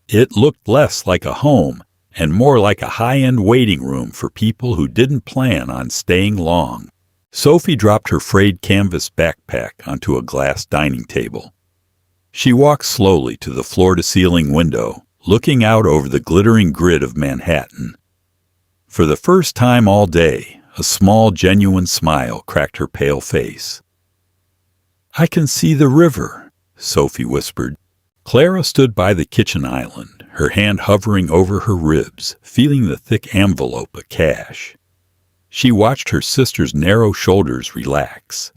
It looked less like a home and more like a high-end waiting room for people who didn't plan on staying long. Sophie dropped her frayed canvas backpack onto a glass dining table. She walked slowly to the floor-to-ceiling window, looking out over the glittering grid of Manhattan. For the first time all day, a small, genuine smile cracked her pale face. "I can see the river," Sophie whispered. Clara stood by the kitchen island, her hand hovering over her ribs, feeling the thick envelope of cash. She watched her sister's narrow shoulders relax.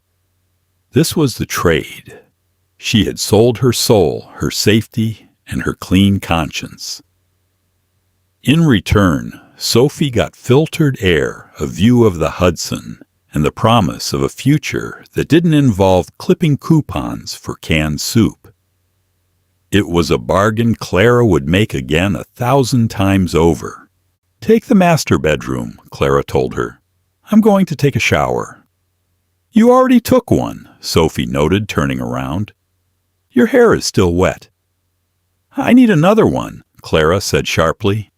This was the trade. She had sold her soul, her safety, and her clean conscience. In return, Sophie got filtered air, a view of the Hudson, and the promise of a future that didn't involve clipping coupons for canned soup. It was a bargain Clara would make again 1,000 times over. "Take the master bedroom," Clara told her. "I'm going to take a shower." "You already took one," Sophie noted, turning around. "Your hair is still wet." "I need another one," Clara said sharply.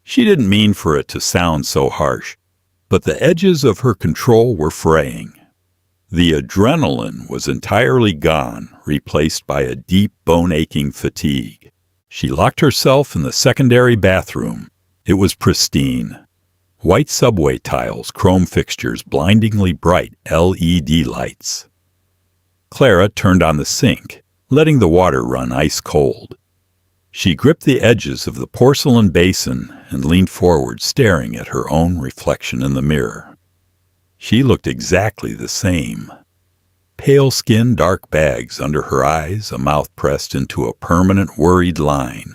She didn't mean for it to sound so harsh, but the edges of her control were fraying. The adrenaline was entirely gone, replaced by a deep, bone-aching fatigue. She locked herself in the secondary bathroom. It was pristine. White subway tiles, chrome fixtures, blindingly bright LED lights. Clara turned on the sink, letting the water run ice cold. She gripped the edges of the porcelain basin and leaned forward, staring at her own reflection in the mirror. She looked exactly the same. Pale skin, dark bags under her eyes, a mouth pressed into a permanent worried line.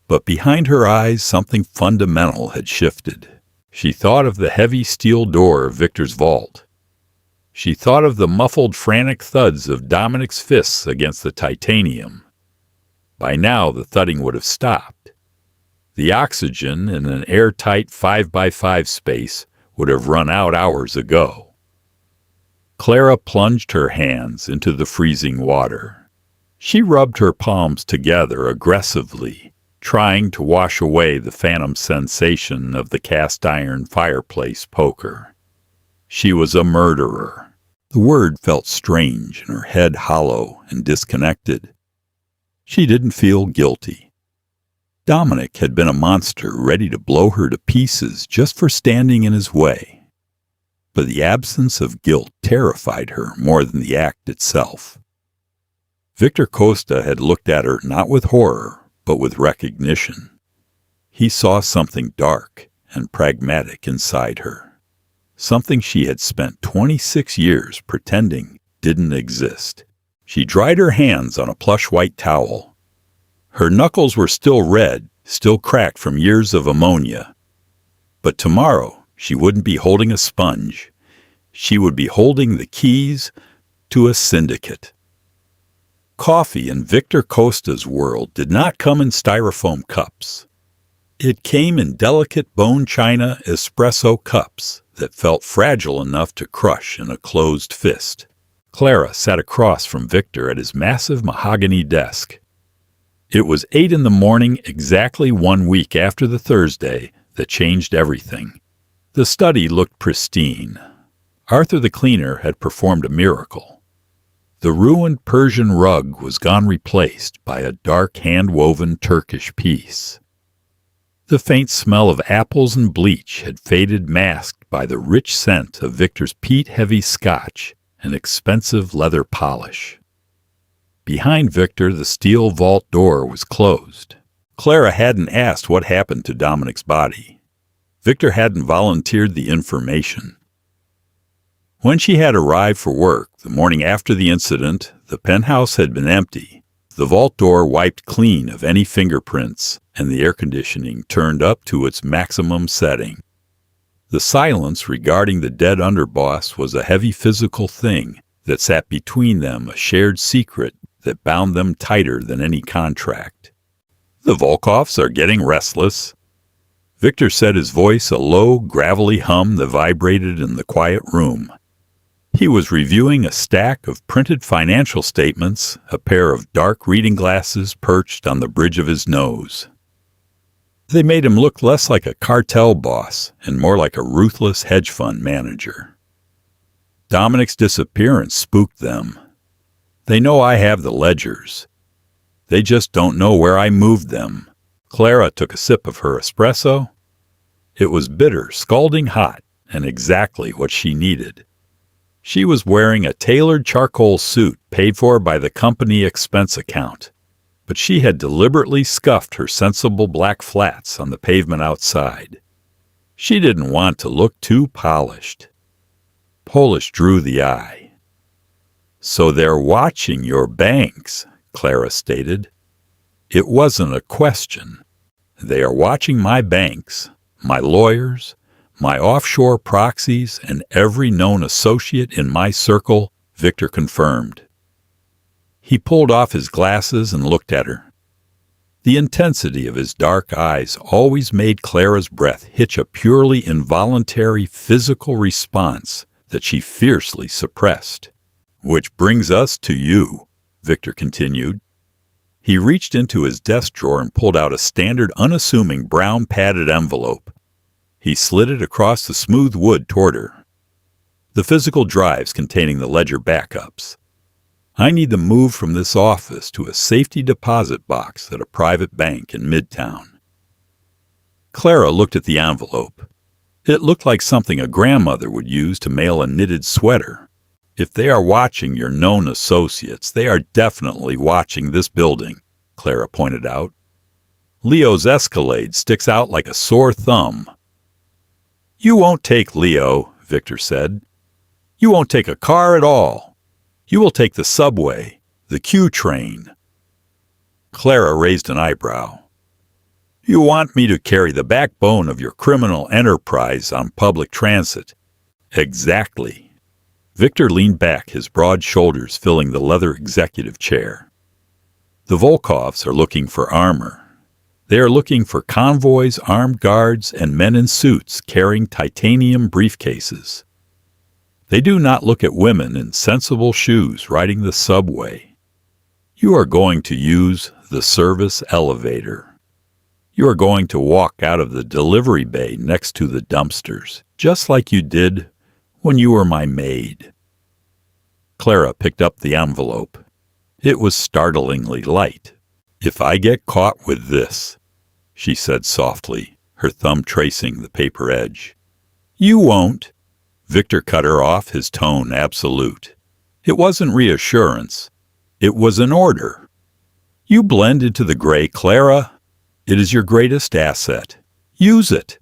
But behind her eyes, something fundamental had shifted. She thought of the heavy steel door of Victor's vault. She thought of the muffled, frantic thuds of Dominic's fists against the titanium. By now, the thudding would have stopped. The oxygen in an airtight 5x5 space would have run out hours ago. Clara plunged her hands into the freezing water. She rubbed her palms together aggressively, trying to wash away the phantom sensation of the cast-iron fireplace poker. She was a murderer. The word felt strange and her head hollow and disconnected. She didn't feel guilty. Dominic had been a monster ready to blow her to pieces just for standing in his way. But the absence of guilt terrified her more than the act itself. Victor Costa had looked at her not with horror, but with recognition. He saw something dark and pragmatic inside her, something she had spent 26 years pretending didn't exist. She dried her hands on a plush white towel. Her knuckles were still red, still cracked from years of ammonia. But tomorrow, she wouldn't be holding a sponge. She would be holding the keys to a syndicate. Coffee in Victor Costa's world did not come in styrofoam cups. It came in delicate bone china espresso cups that felt fragile enough to crush in a closed fist. Clara sat across from Victor at his massive mahogany desk. It was 8 in the morning, exactly 1 week after the Thursday that changed everything. The study looked pristine. Arthur the cleaner had performed a miracle. The ruined Persian rug was gone, replaced by a dark hand-woven Turkish piece. The faint smell of apples and bleach had faded, masked by the rich scent of Victor's peat-heavy scotch and expensive leather polish. Behind Victor, the steel vault door was closed. Clara hadn't asked what happened to Dominic's body. Victor hadn't volunteered the information. When she had arrived for work the morning after the incident, the penthouse had been empty, the vault door wiped clean of any fingerprints, and the air conditioning turned up to its maximum setting. The silence regarding the dead underboss was a heavy physical thing that sat between them, a shared secret that bound them tighter than any contract. "The Volkovs are getting restless." Victor said, his voice a low, gravelly hum that vibrated in the quiet room. He was reviewing a stack of printed financial statements, a pair of dark reading glasses perched on the bridge of his nose. They made him look less like a cartel boss and more like a ruthless hedge fund manager. Dominic's disappearance spooked them. They know I have the ledgers. They just don't know where I moved them. Clara took a sip of her espresso. It was bitter, scalding hot, and exactly what she needed. She was wearing a tailored charcoal suit paid for by the company expense account, but she had deliberately scuffed her sensible black flats on the pavement outside. She didn't want to look too polished. Polish drew the eye. "So they're watching your banks," Clara stated. It wasn't a question. "They are watching my banks, my lawyers, my offshore proxies, and every known associate in my circle, Victor confirmed. He pulled off his glasses and looked at her. The intensity of his dark eyes always made Clara's breath hitch a purely involuntary physical response that she fiercely suppressed. "Which brings us to you," Victor continued. He reached into his desk drawer and pulled out a standard unassuming brown padded envelope. He slid it across the smooth wood toward her. "The physical drives containing the ledger backups. I need them moved from this office to a safety deposit box at a private bank in Midtown." Clara looked at the envelope. It looked like something a grandmother would use to mail a knitted sweater. "If they are watching your known associates, they are definitely watching this building," Clara pointed out. "Leo's Escalade sticks out like a sore thumb." "You won't take Leo," Victor said. "You won't take a car at all. You will take the subway, the Q train." Clara raised an eyebrow. "You want me to carry the backbone of your criminal enterprise on public transit?" "Exactly." Victor leaned back, his broad shoulders filling the leather executive chair. "The Volkovs are looking for armor. They are looking for convoys, armed guards, and men in suits carrying titanium briefcases. They do not look at women in sensible shoes riding the subway. You are going to use the service elevator. You are going to walk out of the delivery bay next to the dumpsters, just like you did when you were my maid." Clara picked up the envelope. It was startlingly light. "If I get caught with this," she said softly, her thumb tracing the paper edge. "You won't." Victor cut her off, his tone absolute. It wasn't reassurance. It was an order. "You blend into the gray, Clara. It is your greatest asset. Use it."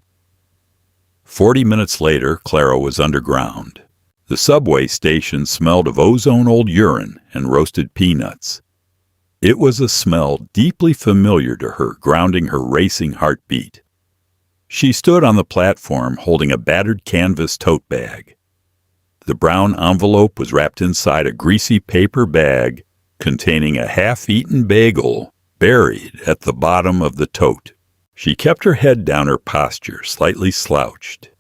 40 minutes later, Clara was underground. The subway station smelled of ozone-old urine and roasted peanuts. It was a smell deeply familiar to her, grounding her racing heartbeat. She stood on the platform holding a battered canvas tote bag. The brown envelope was wrapped inside a greasy paper bag containing a half-eaten bagel buried at the bottom of the tote. She kept her head down, her posture slightly slouched.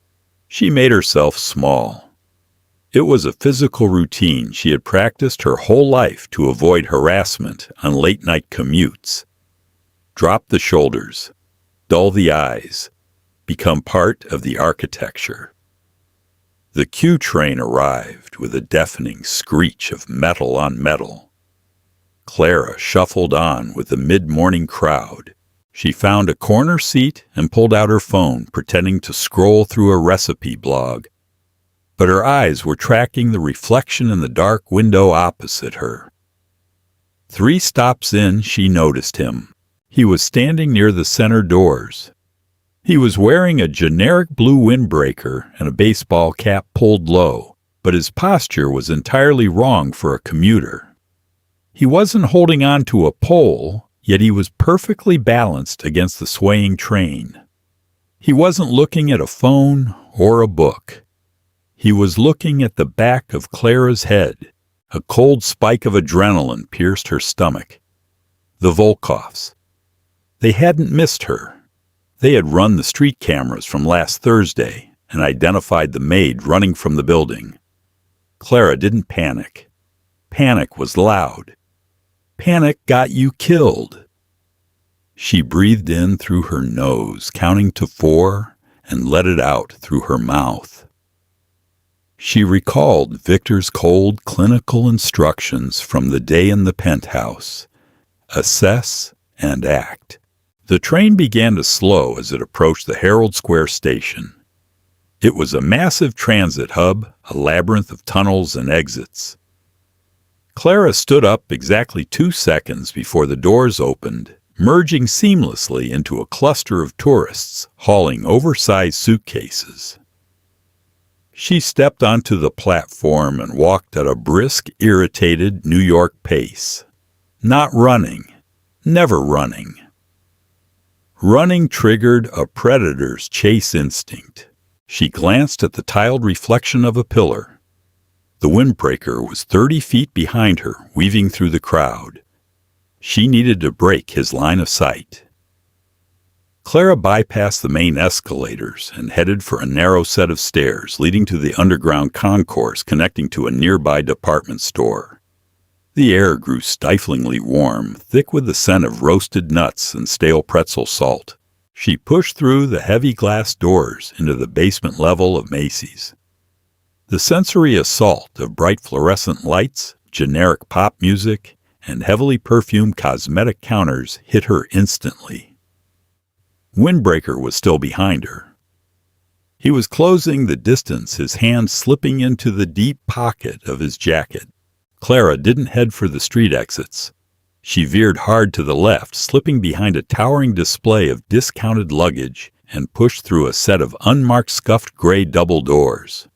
She made herself small. It was a physical routine she had practiced her whole life to avoid harassment on late-night commutes. Drop the shoulders, dull the eyes, become part of the architecture. The Q train arrived with a deafening screech of metal on metal. Clara shuffled on with the mid-morning crowd. She found a corner seat and pulled out her phone, pretending to scroll through a recipe blog. But her eyes were tracking the reflection in the dark window opposite her. 3 stops in, she noticed him. He was standing near the center doors. He was wearing a generic blue windbreaker and a baseball cap pulled low, but his posture was entirely wrong for a commuter. He wasn't holding on to a pole, yet he was perfectly balanced against the swaying train. He wasn't looking at a phone or a book. He was looking at the back of Clara's head. A cold spike of adrenaline pierced her stomach. The Volkovs. They hadn't missed her. They had run the street cameras from last Thursday and identified the maid running from the building. Clara didn't panic. Panic was loud. Panic got you killed. She breathed in through her nose, counting to 4, and let it out through her mouth. She recalled Victor's cold, clinical instructions from the day in the penthouse. Assess and act. The train began to slow as it approached the Herald Square station. It was a massive transit hub, a labyrinth of tunnels and exits. Clara stood up exactly 2 seconds before the doors opened, merging seamlessly into a cluster of tourists hauling oversized suitcases. She stepped onto the platform and walked at a brisk, irritated New York pace. Not running. Never running. Running triggered a predator's chase instinct. She glanced at the tiled reflection of a pillar. The windbreaker was 30 feet behind her, weaving through the crowd. She needed to break his line of sight. Clara bypassed the main escalators and headed for a narrow set of stairs leading to the underground concourse connecting to a nearby department store. The air grew stiflingly warm, thick with the scent of roasted nuts and stale pretzel salt. She pushed through the heavy glass doors into the basement level of Macy's. The sensory assault of bright fluorescent lights, generic pop music, and heavily perfumed cosmetic counters hit her instantly. Windbreaker was still behind her. He was closing the distance, his hand slipping into the deep pocket of his jacket. Clara didn't head for the street exits. She veered hard to the left, slipping behind a towering display of discounted luggage, and pushed through a set of unmarked scuffed gray double doors.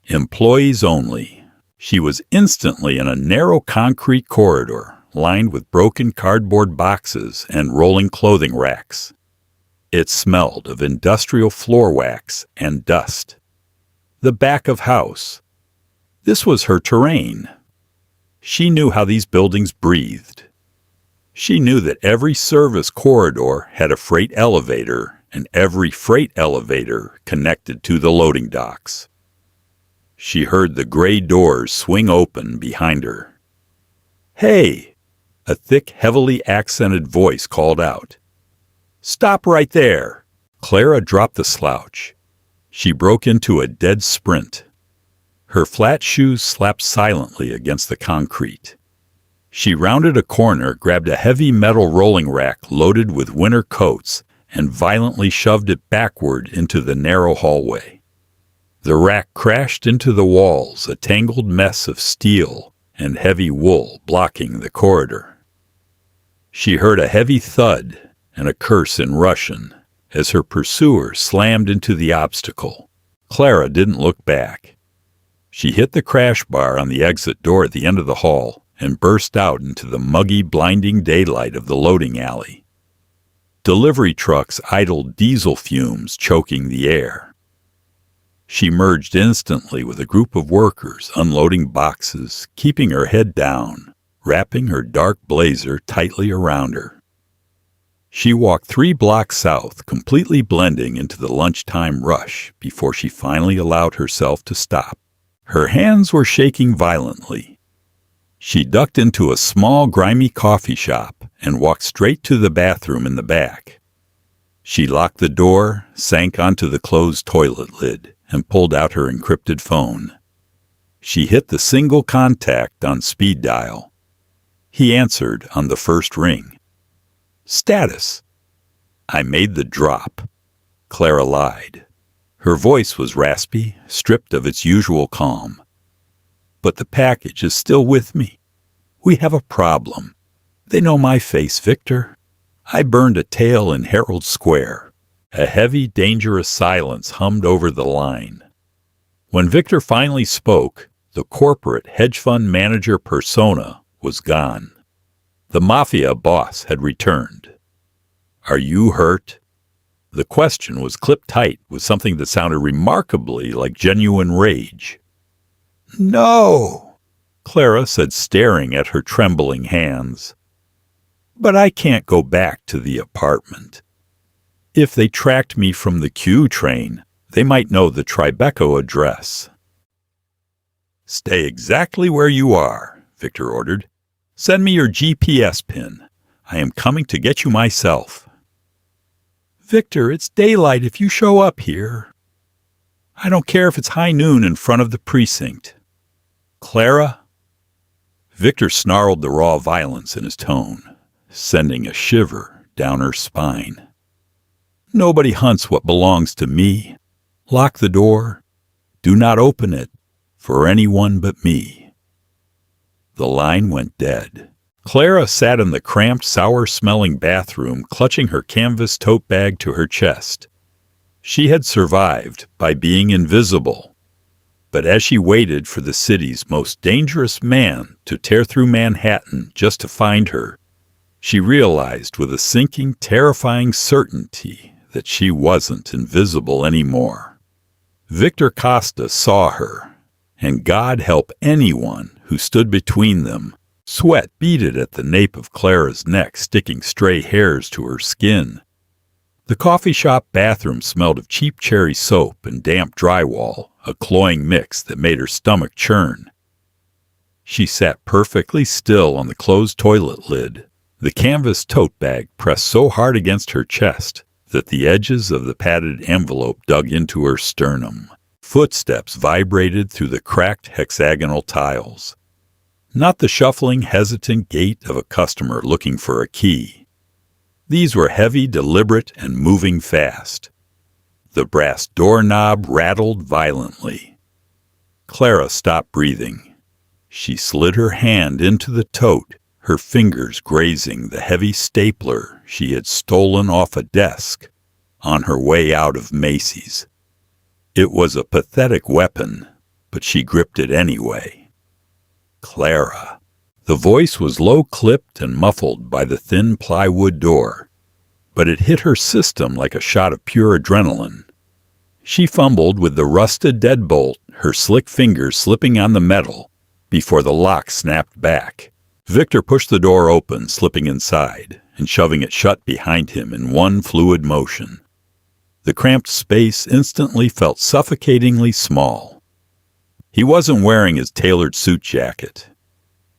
Employees only. She was instantly in a narrow concrete corridor, lined with broken cardboard boxes and rolling clothing racks. It smelled of industrial floor wax and dust. The back of house. This was her terrain. She knew how these buildings breathed. She knew that every service corridor had a freight elevator, and every freight elevator connected to the loading docks. She heard the gray doors swing open behind her. "Hey!" A thick, heavily accented voice called out. "Stop right there!" Clara dropped the slouch. She broke into a dead sprint. Her flat shoes slapped silently against the concrete. She rounded a corner, grabbed a heavy metal rolling rack loaded with winter coats, and violently shoved it backward into the narrow hallway. The rack crashed into the walls, a tangled mess of steel and heavy wool blocking the corridor. She heard a heavy thud and a curse in Russian as her pursuer slammed into the obstacle. Clara didn't look back. She hit the crash bar on the exit door at the end of the hall and burst out into the muggy, blinding daylight of the loading alley. Delivery trucks idled, diesel fumes choking the air. She merged instantly with a group of workers unloading boxes, keeping her head down, wrapping her dark blazer tightly around her. She walked 3 blocks south, completely blending into the lunchtime rush before she finally allowed herself to stop. Her hands were shaking violently. She ducked into a small, grimy coffee shop and walked straight to the bathroom in the back. She locked the door, sank onto the closed toilet lid, and pulled out her encrypted phone. She hit the single contact on speed dial. He answered on the first ring. "Status." "I made the drop." Clara lied. Her voice was raspy, stripped of its usual calm. "But the package is still with me. We have a problem. They know my face, Victor. I burned a tail in Herald Square." A heavy, dangerous silence hummed over the line. When Victor finally spoke, the corporate hedge fund manager persona was gone. The Mafia boss had returned. "Are you hurt?" The question was clipped tight with something that sounded remarkably like genuine rage. "No," Clara said, staring at her trembling hands. "But I can't go back to the apartment. If they tracked me from the Q train, they might know the Tribeca address." "Stay exactly where you are," Victor ordered. "Send me your GPS pin. I am coming to get you myself." "Victor, it's daylight if you show up here." "I don't care if it's high noon in front of the precinct." "Clara?" Victor snarled the raw violence in his tone, sending a shiver down her spine. "Nobody hunts what belongs to me. Lock the door. Do not open it for anyone but me." The line went dead. Clara sat in the cramped, sour-smelling bathroom, clutching her canvas tote bag to her chest. She had survived by being invisible. But as she waited for the city's most dangerous man to tear through Manhattan just to find her, She realized with a sinking, terrifying certainty that she wasn't invisible anymore. Victor Costa saw her, and God help anyone who stood between them. Sweat beaded at the nape of Clara's neck, sticking stray hairs to her skin. The coffee shop bathroom smelled of cheap cherry soap and damp drywall, a cloying mix that made her stomach churn. She sat perfectly still on the closed toilet lid, the canvas tote bag pressed so hard against her chest that the edges of the padded envelope dug into her sternum. Footsteps vibrated through the cracked hexagonal tiles. Not the shuffling, hesitant gait of a customer looking for a key. These were heavy, deliberate, and moving fast. The brass doorknob rattled violently. Clara stopped breathing. She slid her hand into the tote, her fingers grazing the heavy stapler she had stolen off a desk on her way out of Macy's. It was a pathetic weapon, but she gripped it anyway. Clara. The voice was low-clipped and muffled by the thin plywood door, but it hit her system like a shot of pure adrenaline. She fumbled with the rusted deadbolt, her slick fingers slipping on the metal before the lock snapped back. Victor pushed the door open, slipping inside and shoving it shut behind him in one fluid motion. The cramped space instantly felt suffocatingly small. He wasn't wearing his tailored suit jacket.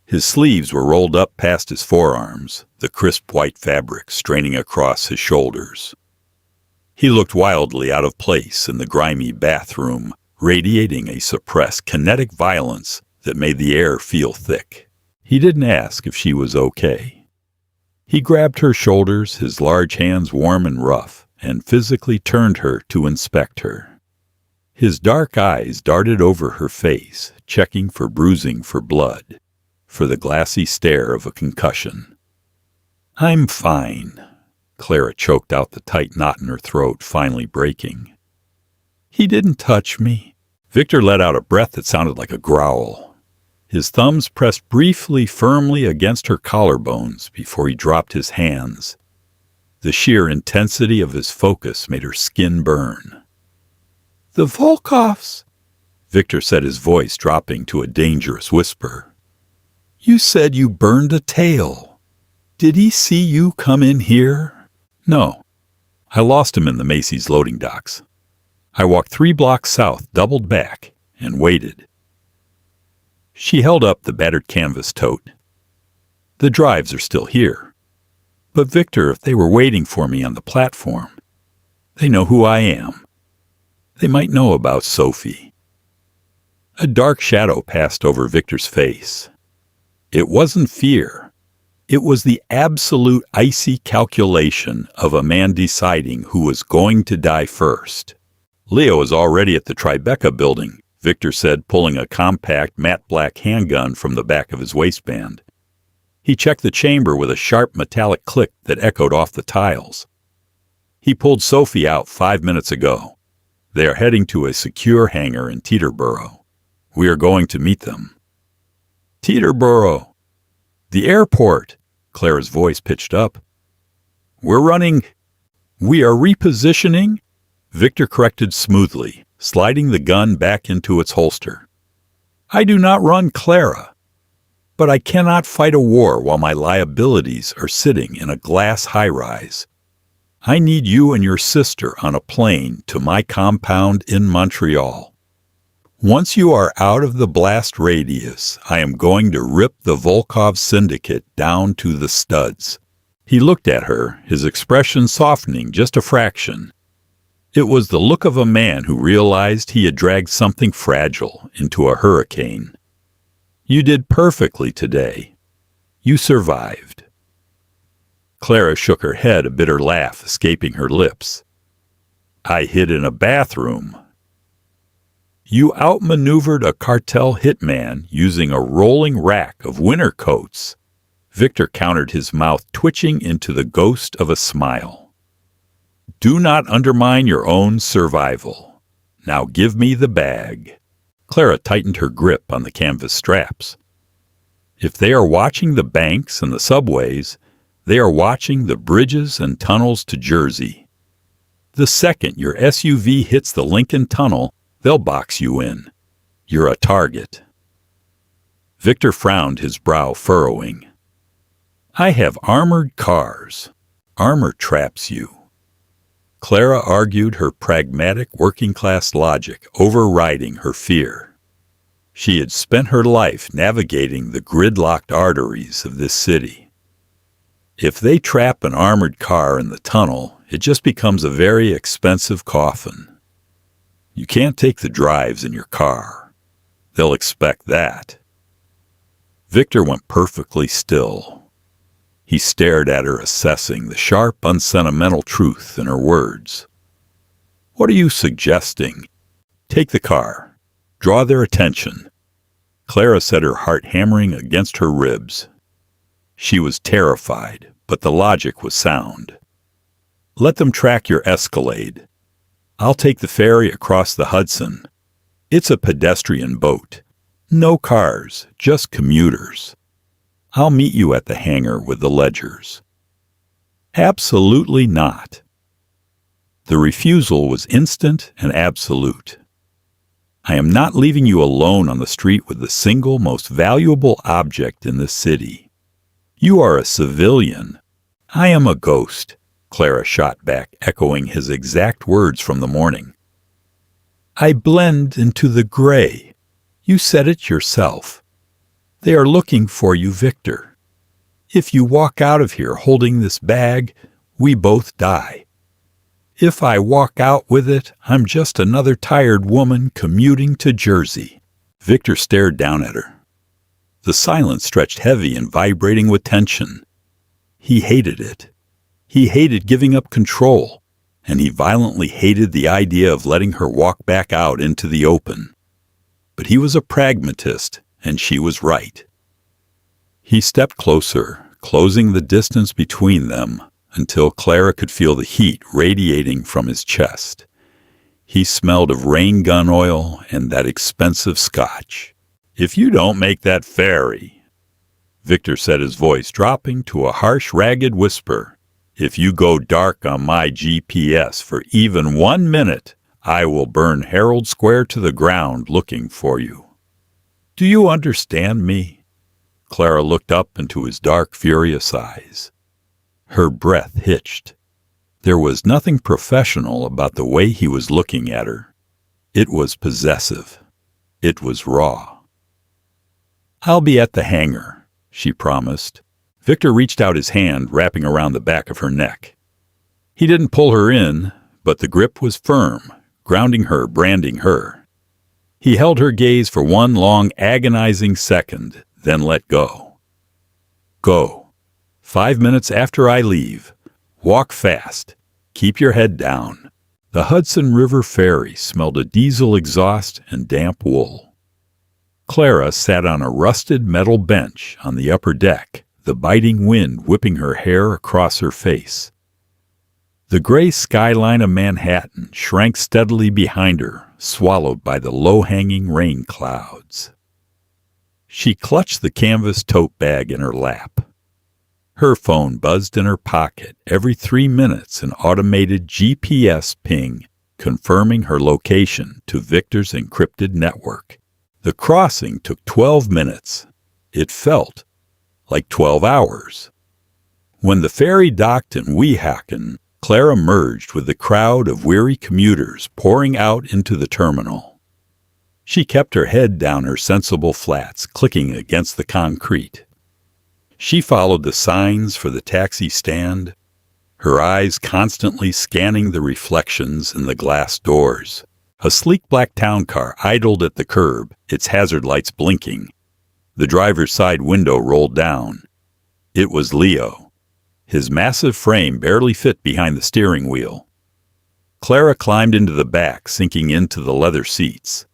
His sleeves were rolled up past his forearms, the crisp white fabric straining across his shoulders. He looked wildly out of place in the grimy bathroom, radiating a suppressed kinetic violence that made the air feel thick. He didn't ask if she was okay. He grabbed her shoulders, his large hands warm and rough, and physically turned her to inspect her. His dark eyes darted over her face, checking for bruising, for blood, for the glassy stare of a concussion. "I'm fine." Clara choked out the tight knot in her throat, finally breaking. "He didn't touch me." Victor let out a breath that sounded like a growl. His thumbs pressed briefly, firmly against her collarbones before he dropped his hands. The sheer intensity of his focus made her skin burn. "The Volkovs," Victor said, his voice dropping to a dangerous whisper. "You said you burned a tail. Did he see you come in here?" "No. I lost him in the Macy's loading docks. I walked 3 blocks south, doubled back, and waited." She held up the battered canvas tote. "The drives are still here. But Victor, if they were waiting for me on the platform, they know who I am. They might know about Sophie." A dark shadow passed over Victor's face. It wasn't fear. It was the absolute icy calculation of a man deciding who was going to die first. "Leo is already at the Tribeca building," Victor said, pulling a compact matte black handgun from the back of his waistband. He checked the chamber with a sharp metallic click that echoed off the tiles. "He pulled Sophie out 5 minutes ago. They are heading to a secure hangar in Teterboro. We are going to meet them." "Teterboro." "The airport," Clara's voice pitched up. "We are repositioning," Victor corrected smoothly, sliding the gun back into its holster. "I do not run Clara, but I cannot fight a war while my liabilities are sitting in a glass high-rise. I need you and your sister on a plane to my compound in Montreal. Once you are out of the blast radius, I am going to rip the Volkov syndicate down to the studs." He looked at her, his expression softening just a fraction. It was the look of a man who realized he had dragged something fragile into a hurricane. "You did perfectly today. You survived." Clara shook her head, a bitter laugh escaping her lips. "I hid in a bathroom." "You outmaneuvered a cartel hitman using a rolling rack of winter coats." Victor countered, his mouth twitching into the ghost of a smile. "Do not undermine your own survival. Now give me the bag." Clara tightened her grip on the canvas straps. "If they are watching the banks and the subways, They are watching the bridges and tunnels to Jersey. The second your SUV hits the Lincoln Tunnel, they'll box you in. You're a target." Victor frowned, his brow furrowing. "I have armored cars. Armor traps you." Clara argued, her pragmatic working-class logic overriding her fear. She had spent her life navigating the gridlocked arteries of this city. If they trap an armored car in the tunnel, it just becomes a very expensive coffin. You can't take the drives in your car. They'll expect that. Victor went perfectly still. He stared at her, assessing the sharp, unsentimental truth in her words. "What are you suggesting? Take the car. Draw their attention." Clara said, her heart hammering against her ribs. She was terrified, but the logic was sound. "Let them track your Escalade. I'll take the ferry across the Hudson. It's a pedestrian boat. No cars, just commuters. I'll meet you at the hangar with the ledgers." "Absolutely not." The refusal was instant and absolute. "I am not leaving you alone on the street with the single most valuable object in this city. You are a civilian. I am a ghost," Clara shot back, echoing his exact words from the morning. "I blend into the gray. You said it yourself. They are looking for you, Victor. If you walk out of here holding this bag, we both die. If I walk out with it, I'm just another tired woman commuting to Jersey." Victor stared down at her. The silence stretched heavy and vibrating with tension. He hated it. He hated giving up control, and he violently hated the idea of letting her walk back out into the open. But he was a pragmatist, and she was right. He stepped closer, closing the distance between them until Clara could feel the heat radiating from his chest. He smelled of rain gun oil and that expensive scotch. "If you don't make that ferry," Victor said, his voice dropping to a harsh, ragged whisper, "if you go dark on my GPS for even 1 minute, I will burn Herald Square to the ground looking for you. Do you understand me?" Clara looked up into his dark, furious eyes. Her breath hitched. There was nothing professional about the way he was looking at her. It was possessive. It was raw. "I'll be at the hangar," she promised. Victor reached out his hand, wrapping around the back of her neck. He didn't pull her in, but the grip was firm, grounding her, branding her. He held her gaze for one long, agonizing second, then let go. "Go. 5 minutes after I leave. Walk fast. Keep your head down." The Hudson River ferry smelled of diesel exhaust and damp wool. Clara sat on a rusted metal bench on the upper deck, the biting wind whipping her hair across her face. The gray skyline of Manhattan shrank steadily behind her, swallowed by the low-hanging rain clouds. She clutched the canvas tote bag in her lap. Her phone buzzed in her pocket. Every 3 minutes, an automated GPS ping confirming her location to Victor's encrypted network. The crossing took 12 minutes. It felt like 12 hours. When the ferry docked in Weehawken, Clara merged with the crowd of weary commuters pouring out into the terminal. She kept her head down, her sensible flats clicking against the concrete. She followed the signs for the taxi stand, her eyes constantly scanning the reflections in the glass doors. A sleek black town car idled at the curb, its hazard lights blinking. The driver's side window rolled down. It was Leo. His massive frame barely fit behind the steering wheel. Clara climbed into the back, sinking into the leather seats.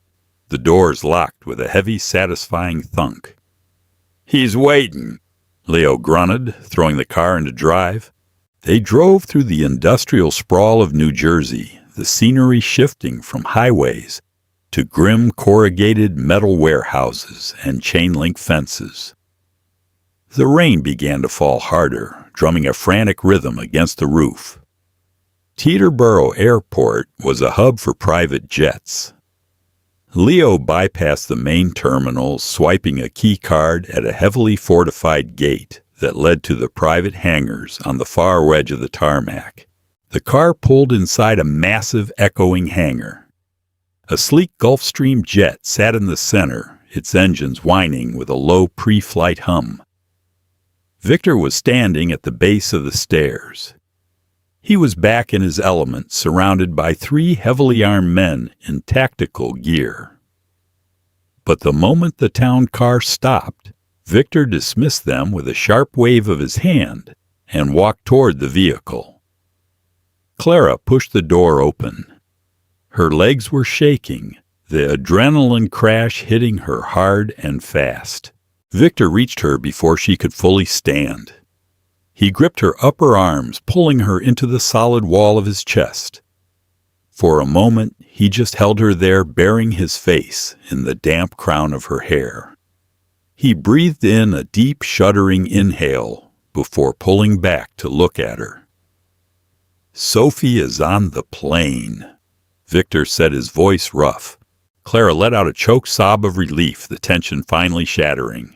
The doors locked with a heavy, satisfying thunk. "He's waiting," Leo grunted, throwing the car into drive. They drove through the industrial sprawl of New Jersey, the scenery shifting from highways to grim corrugated metal warehouses and chain-link fences. The rain began to fall harder, drumming a frantic rhythm against the roof. Teterboro Airport was a hub for private jets. Leo bypassed the main terminal, swiping a key card at a heavily fortified gate that led to the private hangars on the far edge of the tarmac. The car pulled inside a massive, echoing hangar. A sleek Gulfstream jet sat in the center, its engines whining with a low pre-flight hum. Victor was standing at the base of the stairs. He was back in his element, surrounded by 3 heavily armed men in tactical gear. But the moment the town car stopped, Victor dismissed them with a sharp wave of his hand and walked toward the vehicle. Clara pushed the door open. Her legs were shaking, the adrenaline crash hitting her hard and fast. Victor reached her before she could fully stand. He gripped her upper arms, pulling her into the solid wall of his chest. For a moment, he just held her there, burying his face in the damp crown of her hair. He breathed in a deep, shuddering inhale before pulling back to look at her. "Sophie is on the plane," Victor said, his voice rough. Clara let out a choked sob of relief, the tension finally shattering.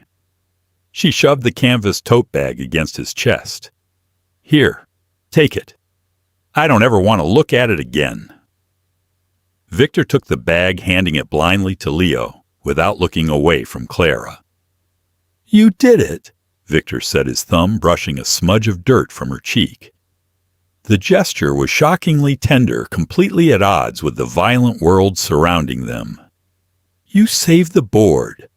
She shoved the canvas tote bag against his chest. "Here, take it. I don't ever want to look at it again." Victor took the bag, handing it blindly to Leo, without looking away from Clara. "You did it," Victor said, his thumb brushing a smudge of dirt from her cheek. The gesture was shockingly tender, completely at odds with the violent world surrounding them. "You saved the board.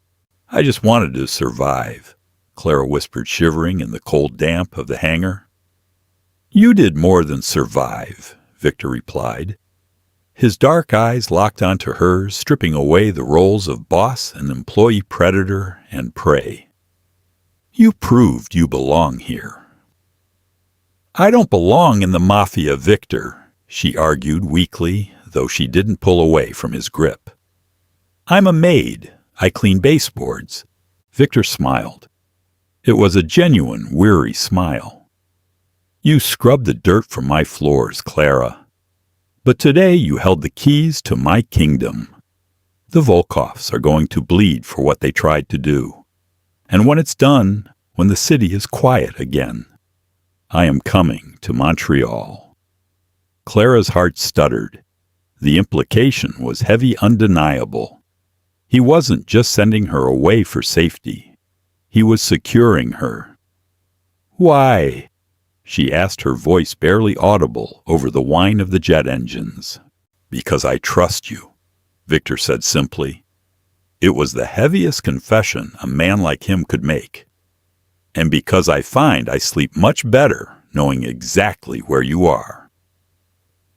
I just wanted to survive," Clara whispered, shivering in the cold damp of the hangar. "You did more than survive," Victor replied. His dark eyes locked onto hers, stripping away the roles of boss and employee, predator and prey. "You proved you belong here." "I don't belong in the Mafia, Victor," she argued weakly, though she didn't pull away from his grip. "I'm a maid. I clean baseboards." Victor smiled. It was a genuine, weary smile. "You scrubbed the dirt from my floors, Clara. But today you held the keys to my kingdom. The Volkovs are going to bleed for what they tried to do. And when it's done, when the city is quiet again, I am coming to Montreal." Clara's heart stuttered. The implication was heavy, undeniable. He wasn't just sending her away for safety. He was securing her. "Why?" she asked, her voice barely audible over the whine of the jet engines. "Because I trust you," Victor said simply. It was the heaviest confession a man like him could make. "And because I find I sleep much better knowing exactly where you are."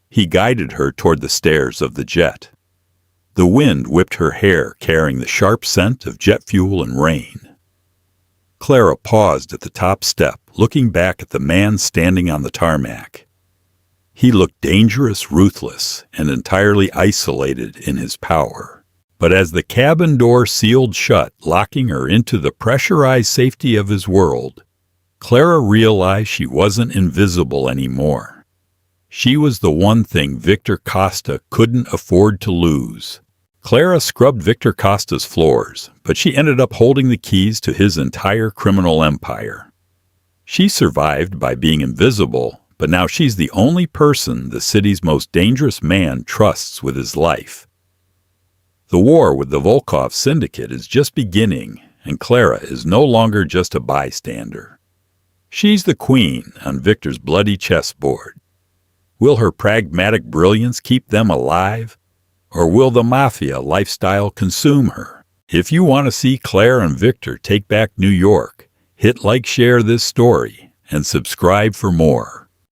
He guided her toward the stairs of the jet. The wind whipped her hair, carrying the sharp scent of jet fuel and rain. Clara paused at the top step, looking back at the man standing on the tarmac. He looked dangerous, ruthless, and entirely isolated in his power. But as the cabin door sealed shut, locking her into the pressurized safety of his world, Clara realized she wasn't invisible anymore. She was the one thing Victor Costa couldn't afford to lose. Clara scrubbed Victor Costa's floors, but she ended up holding the keys to his entire criminal empire. She survived by being invisible, but now she's the only person the city's most dangerous man trusts with his life. The war with the Volkov syndicate is just beginning, and Clara is no longer just a bystander. She's the queen on Victor's bloody chessboard. Will her pragmatic brilliance keep them alive? Or will the Mafia lifestyle consume her? If you want to see Claire and Victor take back New York, hit like, share this story, and subscribe for more.